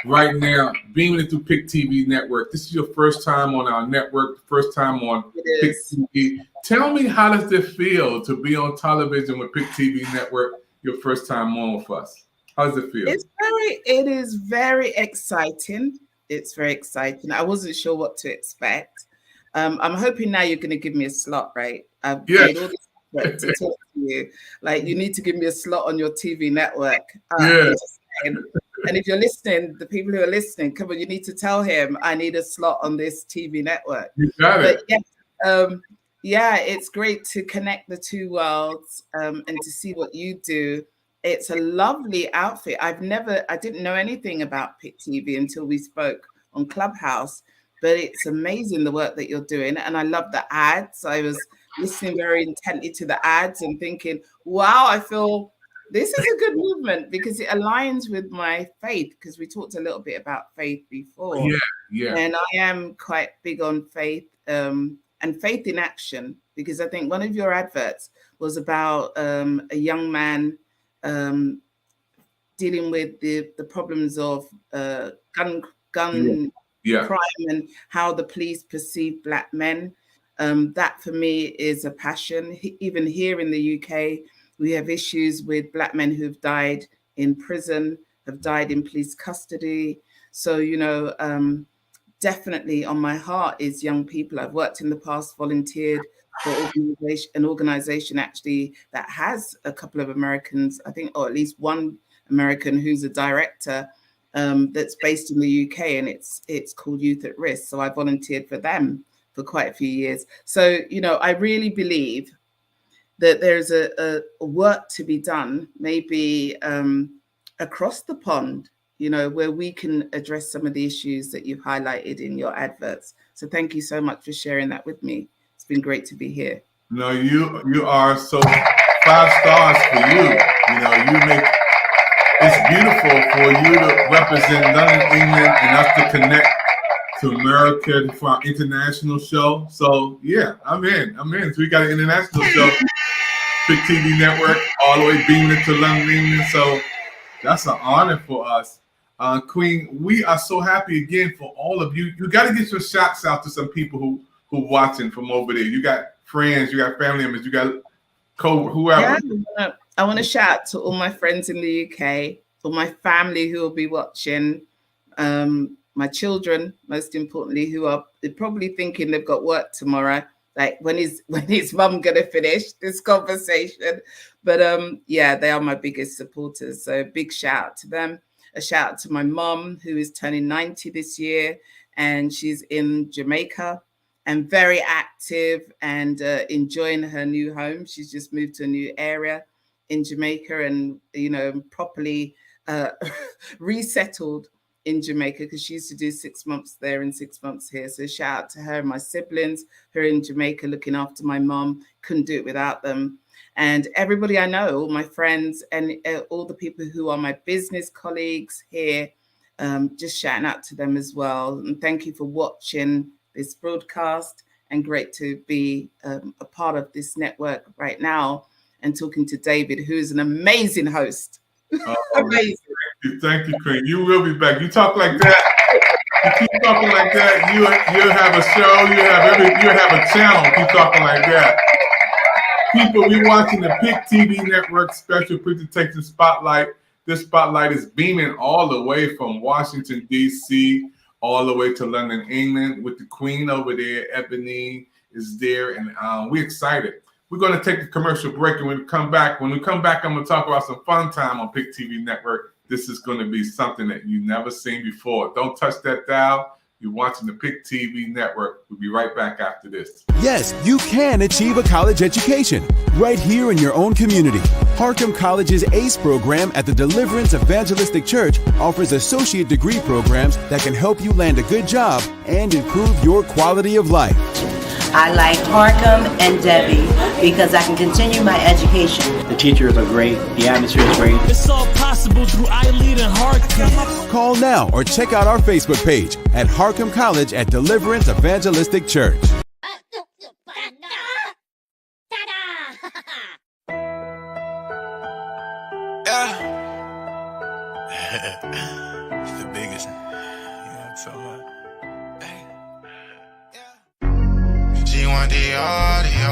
right now, beaming it through Pick TV Network. This is your first time on our network, first time on Pick TV. Tell me, how does it feel to be on television with Pick TV Network, your first time on with us? How does it feel? It is very exciting. It's very exciting. I wasn't sure what to expect. I'm hoping now you're going to give me a slot, right? I've made all this effort to talk to you. Like, you need to give me a slot on your TV network. And if you're listening, the people who are listening, come on, you need to tell him I need a slot on this TV network. You got it. Yeah, it's great to connect the two worlds and to see what you do. It's a lovely outfit. I didn't know anything about Pick TV until we spoke on Clubhouse. But it's amazing the work that you're doing. And I love the ads. I was listening very intently to the ads and thinking, wow, I feel this is a good movement, because it aligns with my faith, because we talked a little bit about faith before. Yeah. And I am quite big on faith and faith in action, because I think one of your adverts was about a young man dealing with the problems of gun crime and how the police perceive Black men. That for me is a passion. Even here in the UK, we have issues with Black men who've died in prison, have died in police custody. So, you know, definitely on my heart is young people. I've worked in the past, volunteered for an organization actually that has a couple of Americans, I think, or at least one American who's a director, that's based in the UK, and it's called Youth at Risk. So I volunteered for them for quite a few years. So, you know, I really believe that there's a work to be done, maybe across the pond, you know, where we can address some of the issues that you've highlighted in your adverts. So thank you so much for sharing that with me. It's been great to be here. No, you are so 5 stars for you. You know, you make. It's beautiful for you to represent London, England, and us to connect to America for our international show. So yeah, I'm in. So we got an international show, Pick TV Network, all the way beaming to London, England. So that's an honor for us. Queen, we are so happy again for all of you. You got to get your shots out to some people who watching from over there. You got friends, you got family members, you got whoever. Yeah, I want to shout out to all my friends in the UK, all my family who will be watching, my children, most importantly, who are probably thinking they've got work tomorrow. Like, when is mum gonna finish this conversation? But yeah, they are my biggest supporters. So big shout out to them. a shout out to my mom, who is turning 90 this year, and she's in Jamaica and very active and enjoying her new home. She's just moved to a new area in Jamaica and, properly resettled in Jamaica, because she used to do 6 months there and 6 months here. So shout out to her and my siblings who are in Jamaica looking after my mom. Couldn't do it without them. And everybody I know, all my friends and all the people who are my business colleagues here, just shouting out to them as well. And thank you for watching this broadcast, and great to be a part of this network right now and talking to David, who is an amazing host. Amazing. Thank you, Queen. You will be back. You talk like that. You keep talking like that. You'll have a show. You'll have a channel. Keep talking like that. People, we watching the PIC TV Network special presentation spotlight. This spotlight is beaming all the way from Washington, D.C., all the way to London, England, with the Queen over there. Ebony is there, and we're excited. We're going to take a commercial break, and when we come back, I'm going to talk about some fun time on PIC TV Network. This is going to be something that you've never seen before. Don't touch that dial. You're watching the PIC TV Network. We'll be right back after this. Yes, you can achieve a college education right here in your own community. Harcum College's ACE program at the Deliverance Evangelistic Church offers associate degree programs that can help you land a good job and improve your quality of life. I like Harcum and Debbie because I can continue my education. The teachers are great. The atmosphere is great. It's all possible through iLead and Harcum. Call now or check out our Facebook page at Harcum College at Deliverance Evangelistic Church. He's the biggest. Yeah, so much. She want the audio.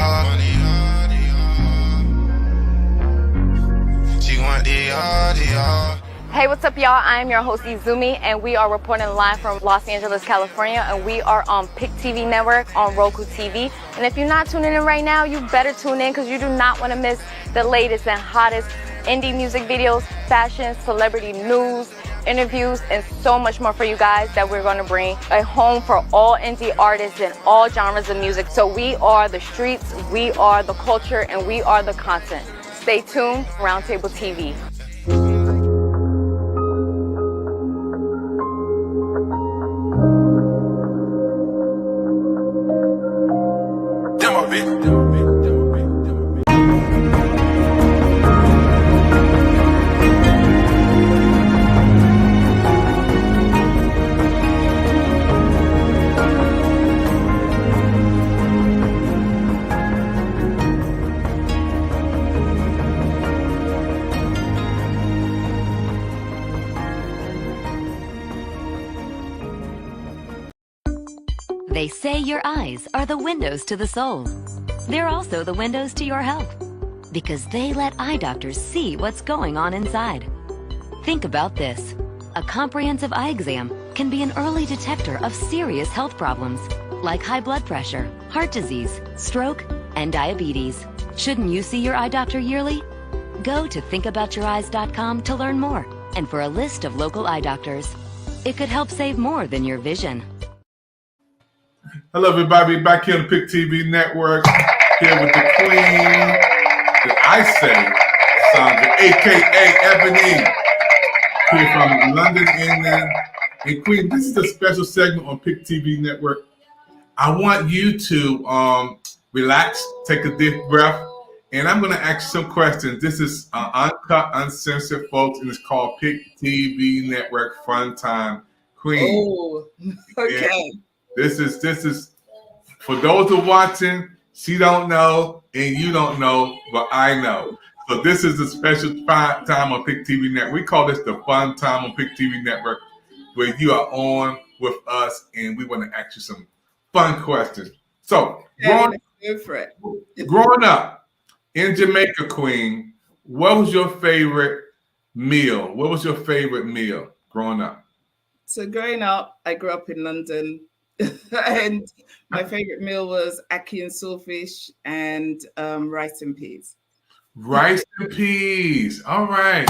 She want the audio. Hey, what's up, y'all? I am your host, Izumi, and we are reporting live from Los Angeles, California, and we are on PIC TV Network on Roku TV. And if you're not tuning in right now, you better tune in, because you do not want to miss the latest and hottest indie music videos, fashion, celebrity news, interviews, and so much more for you guys that we're going to bring a home for all indie artists and all genres of music. So we are the streets, we are the culture, and we are the content. Stay tuned, Roundtable TV. Demo, bitch. They say your eyes are the windows to the soul. They're also the windows to your health, because they let eye doctors see what's going on inside. Think about this. A comprehensive eye exam can be an early detector of serious health problems like high blood pressure, heart disease, stroke, and diabetes. Shouldn't you see your eye doctor yearly? Go to thinkaboutyoureyes.com to learn more and for a list of local eye doctors. It could help save more than your vision. Hello, everybody. Back here on the PIC TV Network, here with the Queen, that I say, Sandra, a.k.a. Ebony, here from London, England. And Queen, this is a special segment on PIC TV Network. I want you to relax, take a deep breath, and I'm going to ask you some questions. This is uncut, uncensored, folks, and it's called PIC TV Network Fun Time. Queen. Oh, okay. And this is for those who are watching. She don't know and you don't know, but I know. So this is a special fun time on PIC TV Network. We call this the Fun Time on PIC TV Network, where you are on with us and we want to ask you some fun questions. So growing up in Jamaica, Queen, what was your favorite meal? What was your favorite meal growing up? So growing up, I grew up in London. And my favorite meal was ackee and saltfish and rice and peas. Rice and peas. All right.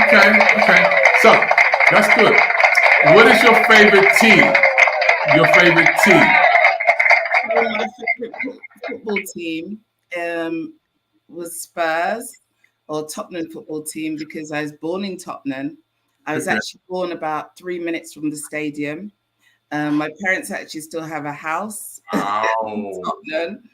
Okay. So That's good. What is your favorite team? Your favorite team? Well, my favorite football team was Spurs or Tottenham football team because I was born in Tottenham. I was actually born about 3 minutes from the stadium. My parents actually still have a house in Tottenham.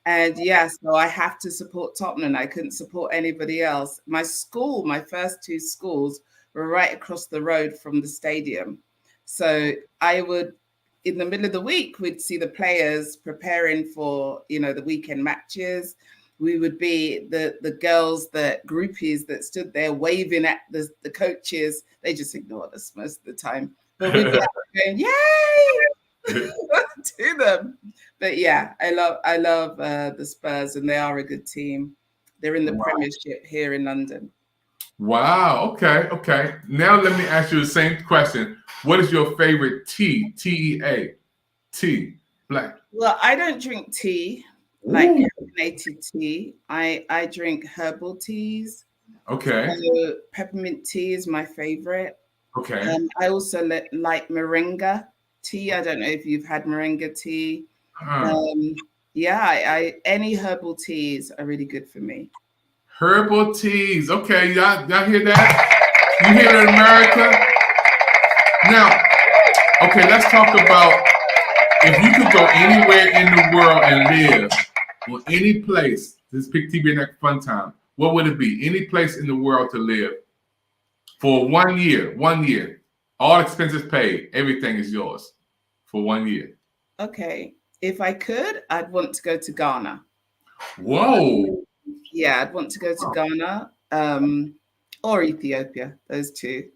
And yeah, so I have to support Tottenham. I couldn't support anybody else. My school, my first two schools were right across the road from the stadium. So I would, in the middle of the week, we'd see the players preparing for, the weekend matches. We would be the girls, the groupies that stood there waving at the coaches. They just ignored us most of the time. But we'd be out going, yay! To them. But yeah, I love the Spurs, and they are a good team. They're in the Premiership here in London. Wow. Okay. Now let me ask you the same question. What is your favorite tea? T-E-A. Tea. Black. Well, I don't drink tea, like caffeinated tea. I drink herbal teas. Okay. So peppermint tea is my favorite. Okay. I also like moringa tea. I don't know if you've had moringa tea. Yeah, any herbal teas are really good for me. Herbal teas. Okay, y'all hear that? You hear it in America? Now, okay, let's talk about if you could go anywhere in the world and live, or any place, this Pick TV Next Fun Time, what would it be? Any place in the world to live for 1 year, 1 year. All expenses paid. Everything is yours for 1 year. Okay. If I could, I'd want to go to Ghana. Whoa. Yeah, I'd want to go to Ghana or Ethiopia, those two.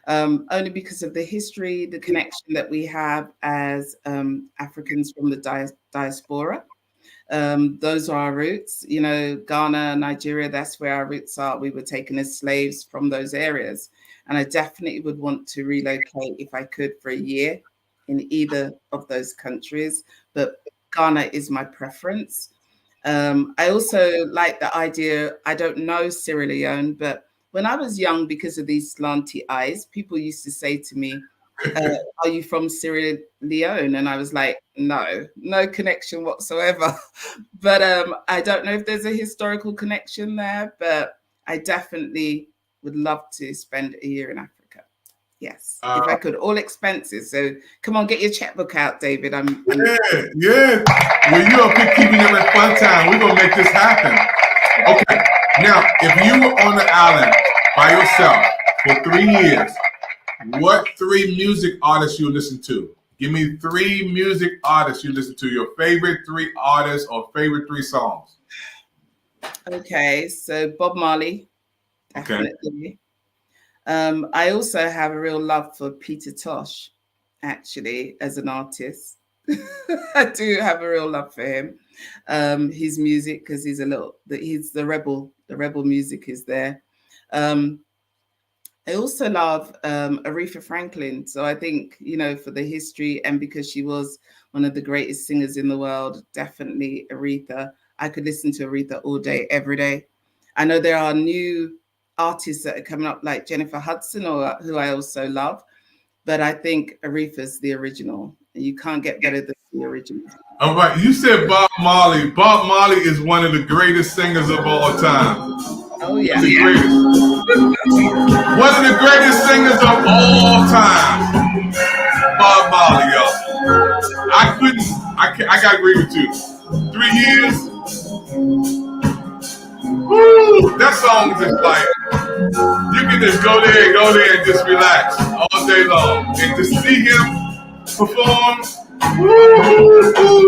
Only because of the history, the connection that we have as Africans from the diaspora. Those are our roots. Ghana, Nigeria, that's where our roots are. We were taken as slaves from those areas. And I definitely would want to relocate if I could for a year in either of those countries. But Ghana is my preference. I also like the idea, I don't know Sierra Leone, but when I was young, because of these slanty eyes, people used to say to me, are you from Sierra Leone? And I was like, no connection whatsoever. But I don't know if there's a historical connection there, but I definitely would love to spend a year in Africa. Yes, if I could, all expenses. So come on, get your checkbook out, David. Yeah. Well, you're a Pick TV Next Fun Time. We're gonna make this happen. Okay. Now, if you were on the island by yourself for 3 years, what 3 music artists you listen to? Give me 3 music artists you listen to. Your favorite 3 artists or favorite 3 songs. Okay, so Bob Marley, definitely. Okay. I also have a real love for Peter Tosh, actually, as an artist. I do have a real love for him. His music, because he's the rebel. The rebel music is there. I also love Aretha Franklin. So I think, for the history and because she was one of the greatest singers in the world, definitely Aretha. I could listen to Aretha all day, every day. I know there are new artists that are coming up like Jennifer Hudson, who I also love. But I think Aretha's the original. You can't get better than the original. All right. You said Bob Marley. Bob Marley is one of the greatest singers of all time. Oh, yeah. The greatest. One of the greatest singers of all time. Bob Marley, y'all. I got to agree with you. 3 years. Woo! That song is just like, you can just go there and just relax all day long. And to see him perform, woo!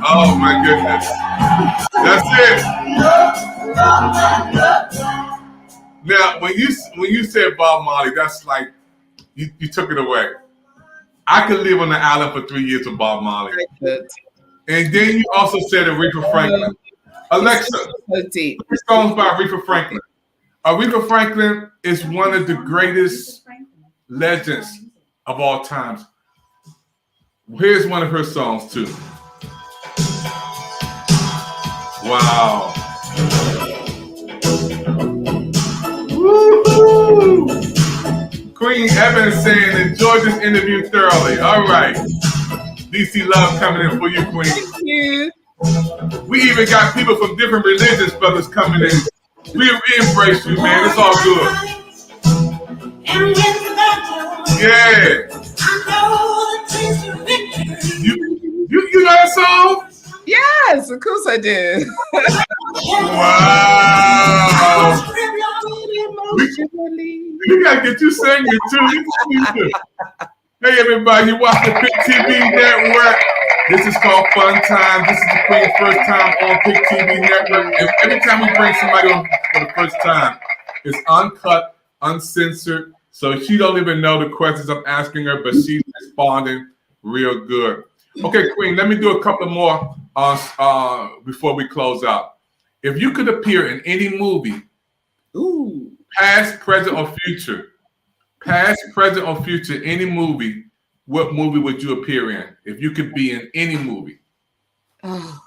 Oh my goodness. That's it. Now, when you said Bob Marley, that's like, you took it away. I could live on the island for 3 years with Bob Marley. And then you also said Aretha Franklin. Alexa, three songs by Aretha Franklin. Aretha Franklin is one of the greatest legends of all times. Here's one of her songs too. Wow. Queen Evans saying, enjoy this interview thoroughly. All right. DC love coming in for you, Queen. Thank you. We even got people from different religions, brothers, coming in. We embrace you, man. It's all good. Yeah. You know that song? Yes, of course I do. Wow. We gotta get you singing too. Hey everybody, you watch the Pick TV Network. This is called Fun Time. This is the Queen's first time on Pick TV Network. And every time we bring somebody on for the first time, it's uncut, uncensored. So she don't even know the questions I'm asking her, but she's responding real good. Okay, Queen, let me do a couple more before we close out. If you could appear in any movie, past, present, or future, any movie, what movie would you appear in? If you could be in any movie. Oh,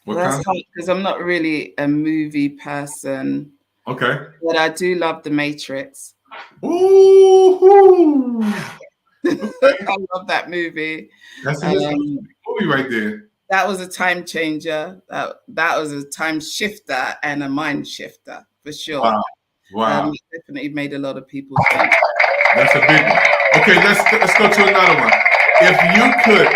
What that's kind? hard because I'm not really a movie person. Okay. But I do love The Matrix. Ooh. I love that movie. That's a movie right there. That was a time changer. That was a time shifter and a mind shifter for sure. Wow. Definitely made a lot of people think. That's a big one. Okay, let's go to another one. If you could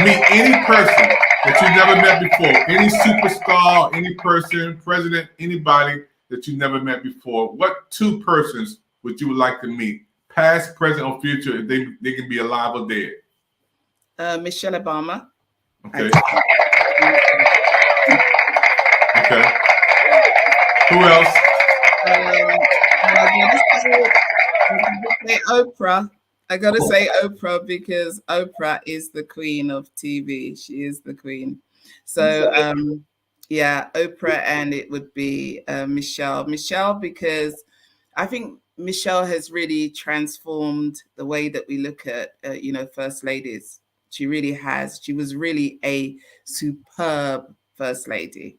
meet any person that you've never met before, any superstar, any person, president, anybody that you never met before, what two persons would you like to meet? Past, present, or future, if they can be alive or dead? Michelle Obama. Okay. Okay. Who else? Oprah. I gotta say Oprah because Oprah is the queen of TV. She is the queen. So yeah, Oprah, and it would be Michelle. Michelle, because I think Michelle has really transformed the way that we look at first ladies. She really has. She was really a superb first lady,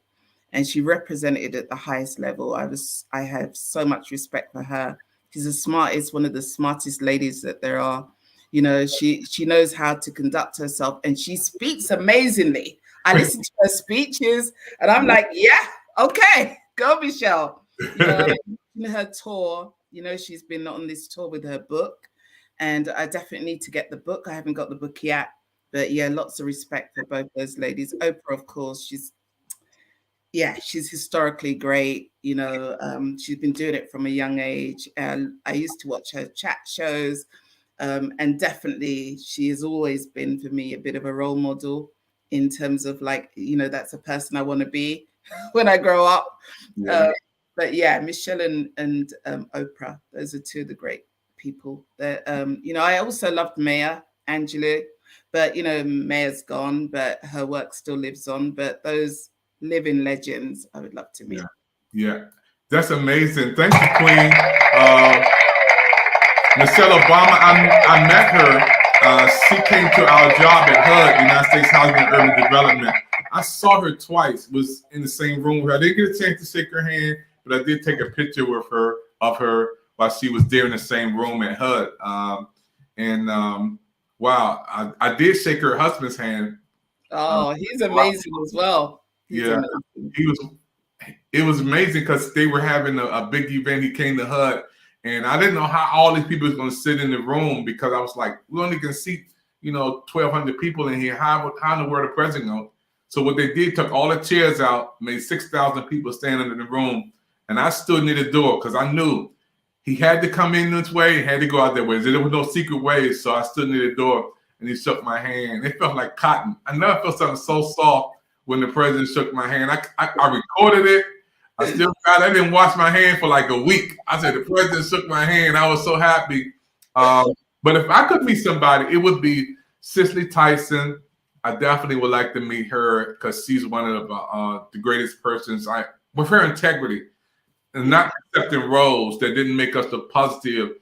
and she represented at the highest level. I have so much respect for her. She's one of the smartest ladies that there are. You know, she knows how to conduct herself, and she speaks amazingly. I listen to her speeches, and I'm like, yeah, okay, go Michelle. Her tour, she's been on this tour with her book, and I definitely need to get the book. I haven't got the book yet, but yeah, lots of respect for both those ladies. Oprah, of course, she's historically great. She's been doing it from a young age. I used to watch her chat shows, and definitely she has always been for me a bit of a role model in terms of that's a person I want to be when I grow up. Yeah. But yeah, Michelle and Oprah, those are two of the great people. That I also loved Maya Angelou, but Maya's gone, but her work still lives on. But those living legends, I would love to meet. Yeah, that's amazing. Thank you, Queen. Michelle Obama, I met her. She came to our job at HUD, United States Housing and Urban Development. I saw her twice, was in the same room with her. I didn't get a chance to shake her hand, but I did take a picture with her while she was there in the same room at HUD. Wow, I did shake her husband's hand. Oh, he's amazing as well. It was amazing because they were having a big event. He came to HUD, and I didn't know how all these people was going to sit in the room because I was like, we only can seat 1,200 people in here. How in the world the president goes? So what they did, took all the chairs out, made 6,000 people standing in the room, and I stood near the door because I knew he had to come in this way, he had to go out that way. There was no secret ways, so I stood near the door, and he shook my hand. It felt like cotton. I never felt something so soft when the president shook my hand. I recorded it. I didn't wash my hand for like a week. I said, the president shook my hand. I was so happy. But if I could meet somebody, it would be Cicely Tyson. I definitely would like to meet her because she's one of the greatest persons. With her integrity and not accepting roles that didn't make us the positive.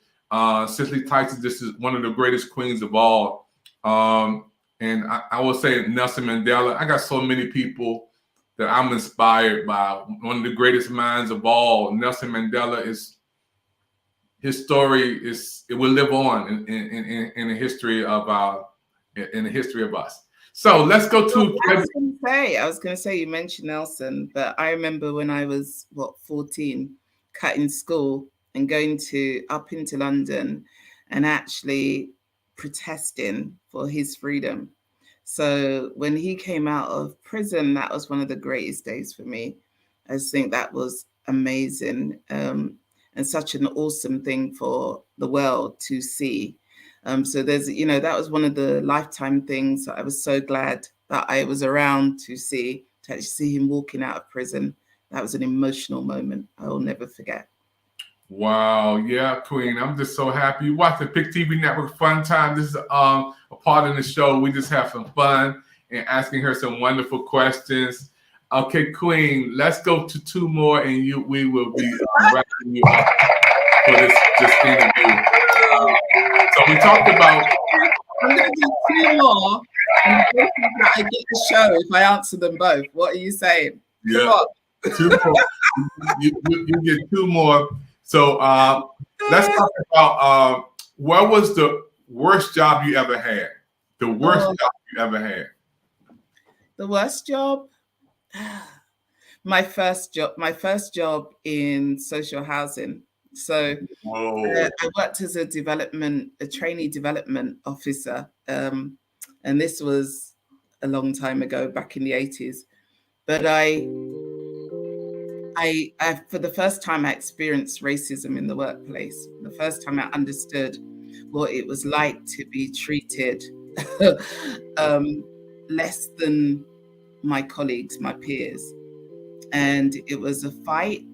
Cicely Tyson, this is one of the greatest queens of all. And I will say Nelson Mandela. I got so many people that I'm inspired by. One of the greatest minds of all. Nelson Mandela is his story it will live on in the history of us. So let's go to. I was going to say, you mentioned Nelson, but I remember when I was 14, cutting school and going up into London and actually protesting for his freedom. So when he came out of prison, that was one of the greatest days for me. I just think that was amazing, and such an awesome thing for the world to see. So there's, that was one of the lifetime things that I was so glad that I was around to actually see him walking out of prison. That was an emotional moment I will never forget. Wow, yeah, Queen. I'm just so happy. You watch the Pick TV Network Fun Time. This is a part of the show. We just have some fun and asking her some wonderful questions. Okay, Queen, let's go to 2 more, and we will be wrapping you up for this interview. So we talked about. I'm going to do 2 more, and I get the show if I answer them both. What are you saying? Yeah, 2 more. You get 2 more. So let's talk about what was the worst job you ever had? The worst job you ever had? The worst job? My first job in social housing. So I worked as a trainee development officer. And this was a long time ago, back in the 80s. But I for the first time, I experienced racism in the workplace. The first time I understood what it was like to be treated less than my colleagues, my peers. And it was a fight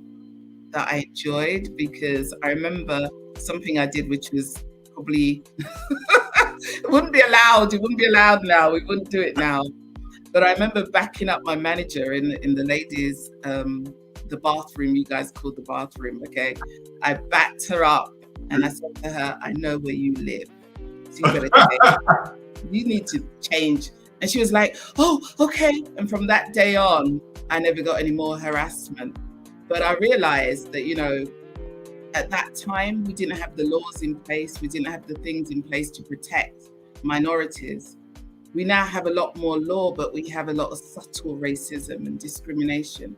that I enjoyed, because I remember something I did, which was probably, it wouldn't be allowed now. We wouldn't do it now. But I remember backing up my manager in the ladies' the bathroom, you guys called the bathroom, okay? I backed her up and I said to her, I know where you live. So you better change. You need to change. And she was like, oh, okay. And from that day on, I never got any more harassment. But I realized that, at that time, we didn't have the laws in place. We didn't have the things in place to protect minorities. We now have a lot more law, but we have a lot of subtle racism and discrimination.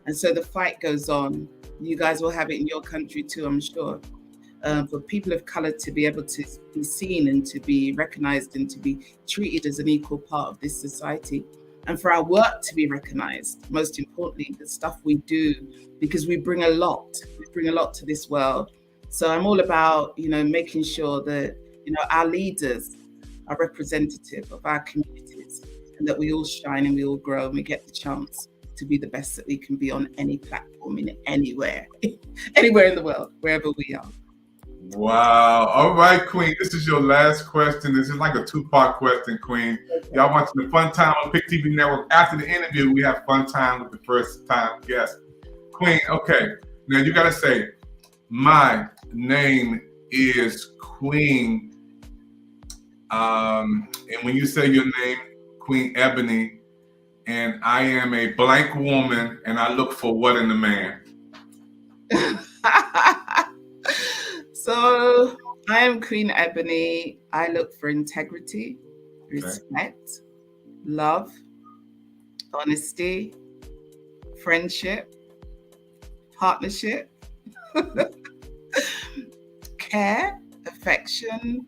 And so the fight goes on. You guys will have it in your country too, I'm sure. For people of color to be able to be seen and to be recognized and to be treated as an equal part of this society. And for our work to be recognized, most importantly, the stuff we do, because we bring a lot to this world. So I'm all about, making sure that, our leaders are representative of our communities, and that we all shine and we all grow and we get the chance to be the best that we can be on any platform, in anywhere in the world, wherever we are. Wow. All right, Queen. This is your last question. This is like a 2-part question, Queen. Y'all watching the Fun Time on Pick TV Network. After the interview, we have fun time with the first time guest. Queen, okay. Now you got to say, my name is Queen. And when you say your name, Queen Ebony, and I am a blank woman, and I look for what in a man? So I am Queen Ebony. I look for integrity, respect, love, honesty, friendship, partnership, care, affection.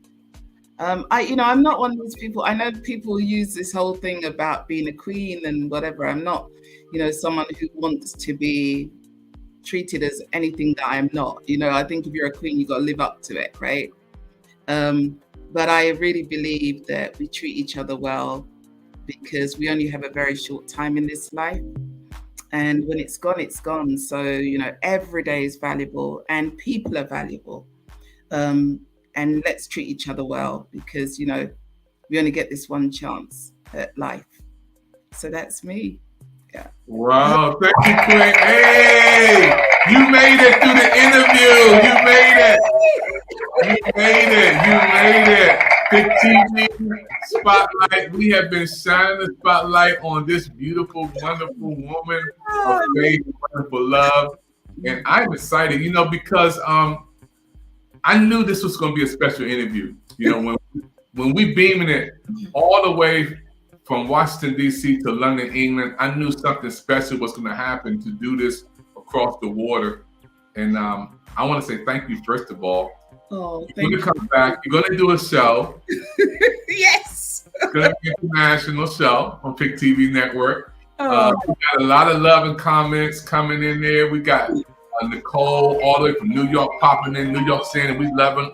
I'm not one of those people. I know people use this whole thing about being a queen and whatever. I'm not, someone who wants to be treated as anything that I'm not. I think if you're a queen, you got to live up to it, right? But I really believe that we treat each other well, because we only have a very short time in this life. And when it's gone, it's gone. So, every day is valuable and people are valuable. And let's treat each other well, because, we only get this one chance at life. So that's me. Yeah. Wow. Thank you, Queen. Hey, you made it through the interview. You made it. Pick TV Spotlight. We have been shining the spotlight on this beautiful, wonderful woman of faith, wonderful love. And I'm excited, because I knew this was going to be a special interview. You know, when we beaming it all the way from Washington, D.C. to London, England, I knew something special was going to happen to do this across the water. And I want to say thank you, first of all. Oh, you're going to come back. You're going to do a show. Yes. It's going to be an international show on Pick TV Network. We Oh. got a lot of love and comments coming in there. We got Nicole all the way from New York popping in, New York saying we loving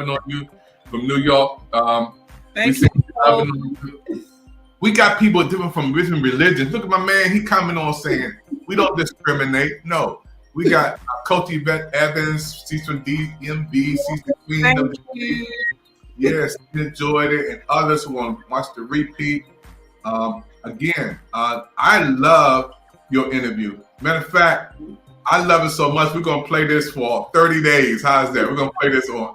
on you from New York. Thank you. We got people from different religions. Look at my man, he coming on saying we don't discriminate. No, we got Coach Yvette Evans, she's from DMV, she's the queen of the Yes, enjoyed it, and others who want to watch the repeat. Again, I love your interview. Matter of fact, I love it so much. We're gonna play this for 30 days. How's that? We're gonna play this on.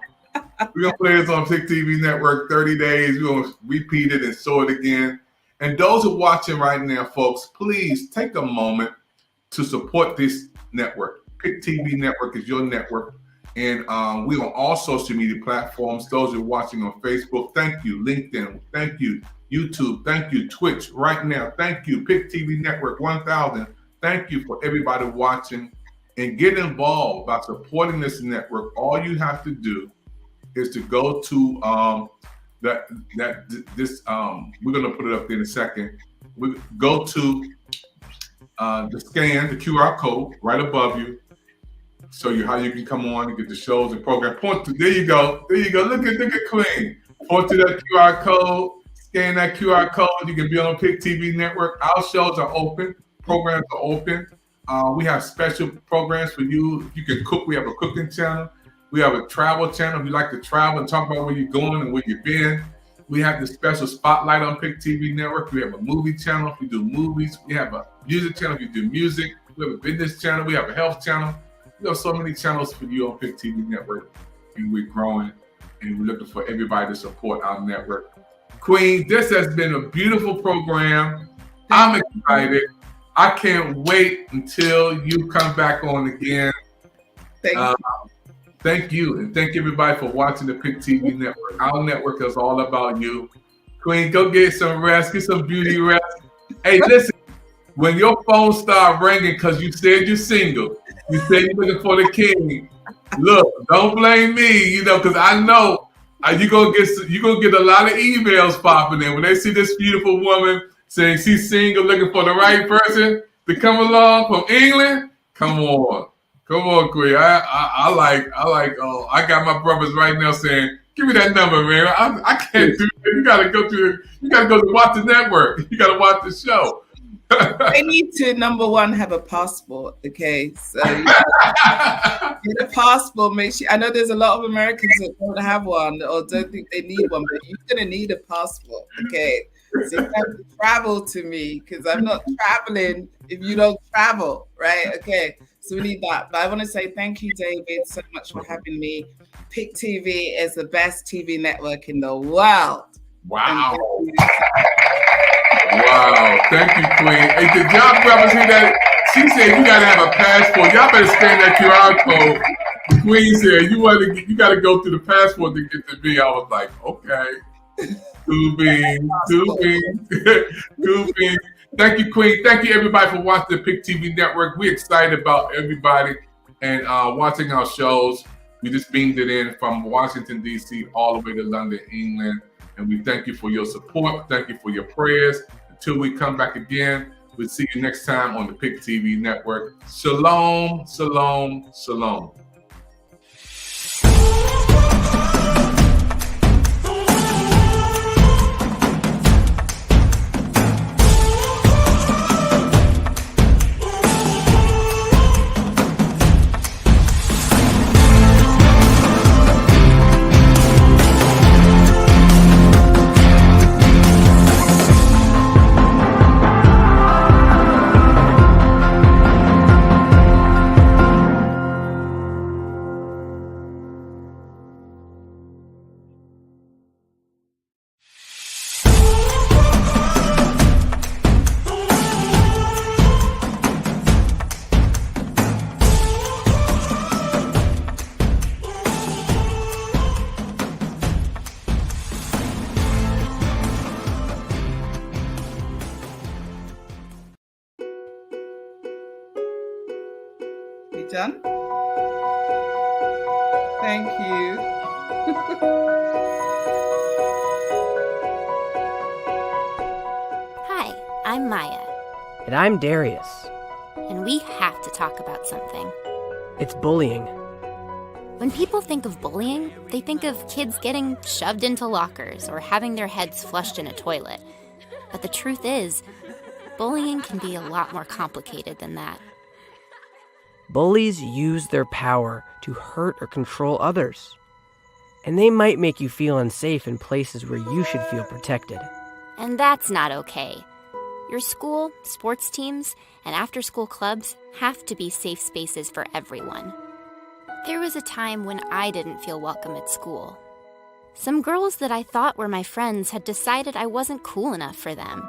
We're gonna play this on Pick TV Network 30 days. We're gonna repeat it and show it again. And those who are watching right now, folks, please take a moment to support this network. Pick TV Network is your network. And we're on all social media platforms. Those who are watching on Facebook, thank you. LinkedIn, thank you. YouTube, thank you. Twitch, right now, thank you. Pick TV Network 1000, thank you for everybody watching. And get involved by supporting this network. All you have to do is to go to we're gonna put it up there in a second. We go to the QR code right above you. Show you how you can come on and get the shows and program. Point to there you go. Look at Queen. Point to that QR code. Scan that QR code. You can be on Pick TV Network. Our shows are open. Programs are open. We have special programs for you. If you can cook, we have a cooking channel. We have a travel channel. If you like to travel and talk about where you're going and where you've been. We have the special spotlight on Pick TV Network. We have a movie channel if you do movies. We have a music channel if you do music. We have a business channel. We have a health channel. We have so many channels for you on Pick TV Network. And we're growing and we're looking for everybody to support our network. Queen, this has been a beautiful program. I'm excited. I can't wait until you come back on again. Thank you. And thank everybody for watching the Pick TV Network. Our network is all about you. Queen, go get some rest. Get some beauty rest. Hey, listen. When your phone start ringing because you said you're single, you said you're looking for the king. Look, don't blame me, because I know you're gonna get a lot of emails popping in when they see this beautiful woman saying she's single, looking for the right person to come along from England. Come on, Queen. I got my brothers right now saying, give me that number, man. I can't do it. You gotta go to watch the network. You gotta watch the show. They need to, number one, have a passport. Okay, so get a passport. Make sure. I know there's a lot of Americans that don't have one or don't think they need one, but you're gonna need a passport. Okay, so you have to travel to me because I'm not traveling if you don't travel, right? Okay, so we need that. But I want to say thank you, David, so much for having me. Pick TV is the best TV network in the world. Wow. Wow, thank you, Queen. Hey, did y'all brothers hear that? She said you gotta have a passport. Y'all better scan that QR code. The Queen said you gotta go through the passport to get to me. I was like, okay. Two beans. Thank you, Queen. Thank you, everybody, for watching the Pick TV Network. We're excited about everybody and watching our shows. We just beamed it in from Washington, D.C. all the way to London, England. And we thank you for your support. Thank you for your prayers. Until we come back again, we'll see you next time on the Pick TV Network. Shalom, shalom, shalom. John? Thank you. Hi, I'm Maya. And I'm Darius. And we have to talk about something. It's bullying. When people think of bullying, they think of kids getting shoved into lockers or having their heads flushed in a toilet. But the truth is, bullying can be a lot more complicated than that. Bullies use their power to hurt or control others. And they might make you feel unsafe in places where you should feel protected. And that's not okay. Your school, sports teams, and after-school clubs have to be safe spaces for everyone. There was a time when I didn't feel welcome at school. Some girls that I thought were my friends had decided I wasn't cool enough for them.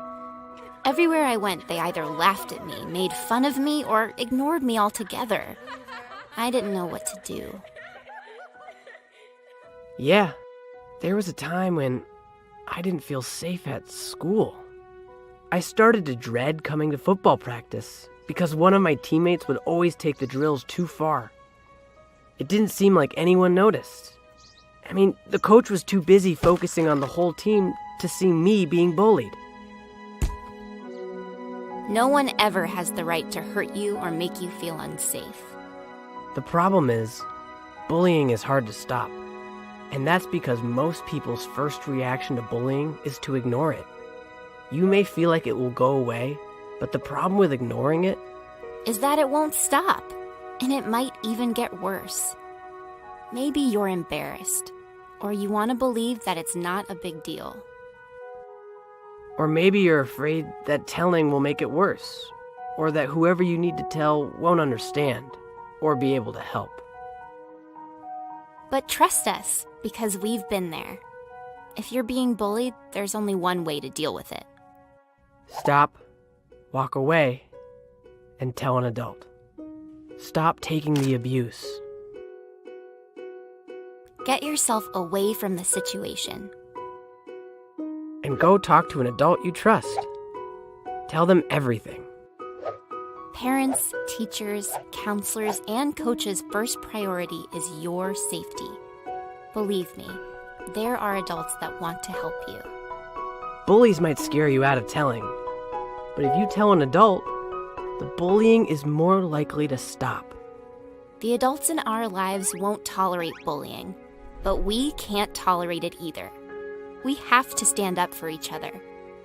Everywhere I went, they either laughed at me, made fun of me, or ignored me altogether. I didn't know what to do. Yeah, there was a time when I didn't feel safe at school. I started to dread coming to football practice because one of my teammates would always take the drills too far. It didn't seem like anyone noticed. I mean, the coach was too busy focusing on the whole team to see me being bullied. No one ever has the right to hurt you or make you feel unsafe. The problem is, bullying is hard to stop. And that's because most people's first reaction to bullying is to ignore it. You may feel like it will go away, but the problem with ignoring it is that it won't stop, and it might even get worse. Maybe you're embarrassed, or you want to believe that it's not a big deal. Or maybe you're afraid that telling will make it worse, or that whoever you need to tell won't understand, or be able to help. But trust us, because we've been there. If you're being bullied, there's only one way to deal with it. Stop, walk away, and tell an adult. Stop taking the abuse. Get yourself away from the situation. And go talk to an adult you trust. Tell them everything. Parents, teachers, counselors, and coaches' first priority is your safety. Believe me, there are adults that want to help you. Bullies might scare you out of telling, but if you tell an adult, the bullying is more likely to stop. The adults in our lives won't tolerate bullying, but we can't tolerate it either. We have to stand up for each other,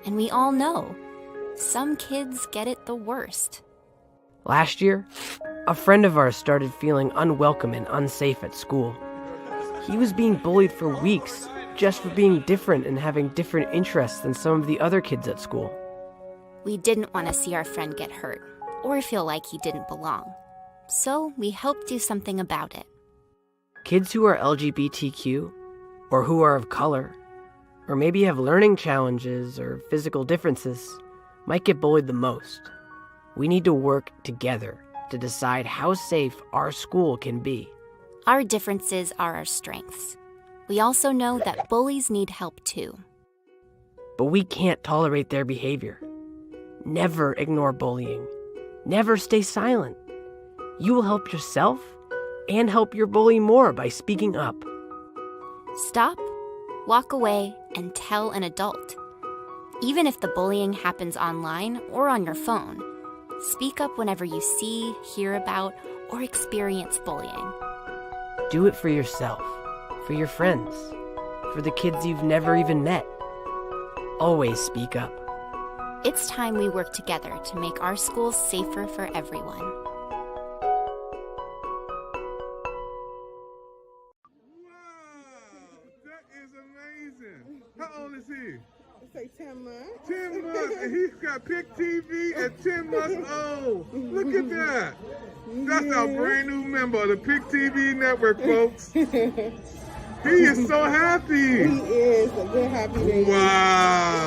and we all know some kids get it the worst. Last year, a friend of ours started feeling unwelcome and unsafe at school. He was being bullied for weeks just for being different and having different interests than some of the other kids at school. We didn't want to see our friend get hurt or feel like he didn't belong, so we helped do something about it. Kids who are LGBTQ, or who are of color, or maybe have learning challenges or physical differences, might get bullied the most. We need to work together to decide how safe our school can be. Our differences are our strengths. We also know that bullies need help too. But we can't tolerate their behavior. Never ignore bullying. Never stay silent. You will help yourself and help your bully more by speaking up. Stop, walk away, and tell an adult. Even if the bullying happens online or on your phone, speak up whenever you see, hear about, or experience bullying. Do it for yourself, for your friends, for the kids you've never even met. Always speak up. It's time we work together to make our schools safer for everyone. Wow, that is amazing. How old is he? Say 10 months. 10 months, and he's got Pick TV at 10 months old. Look at that. That's our brand new member of the Pick TV network, folks. He is so happy. He is a good happy baby. Wow.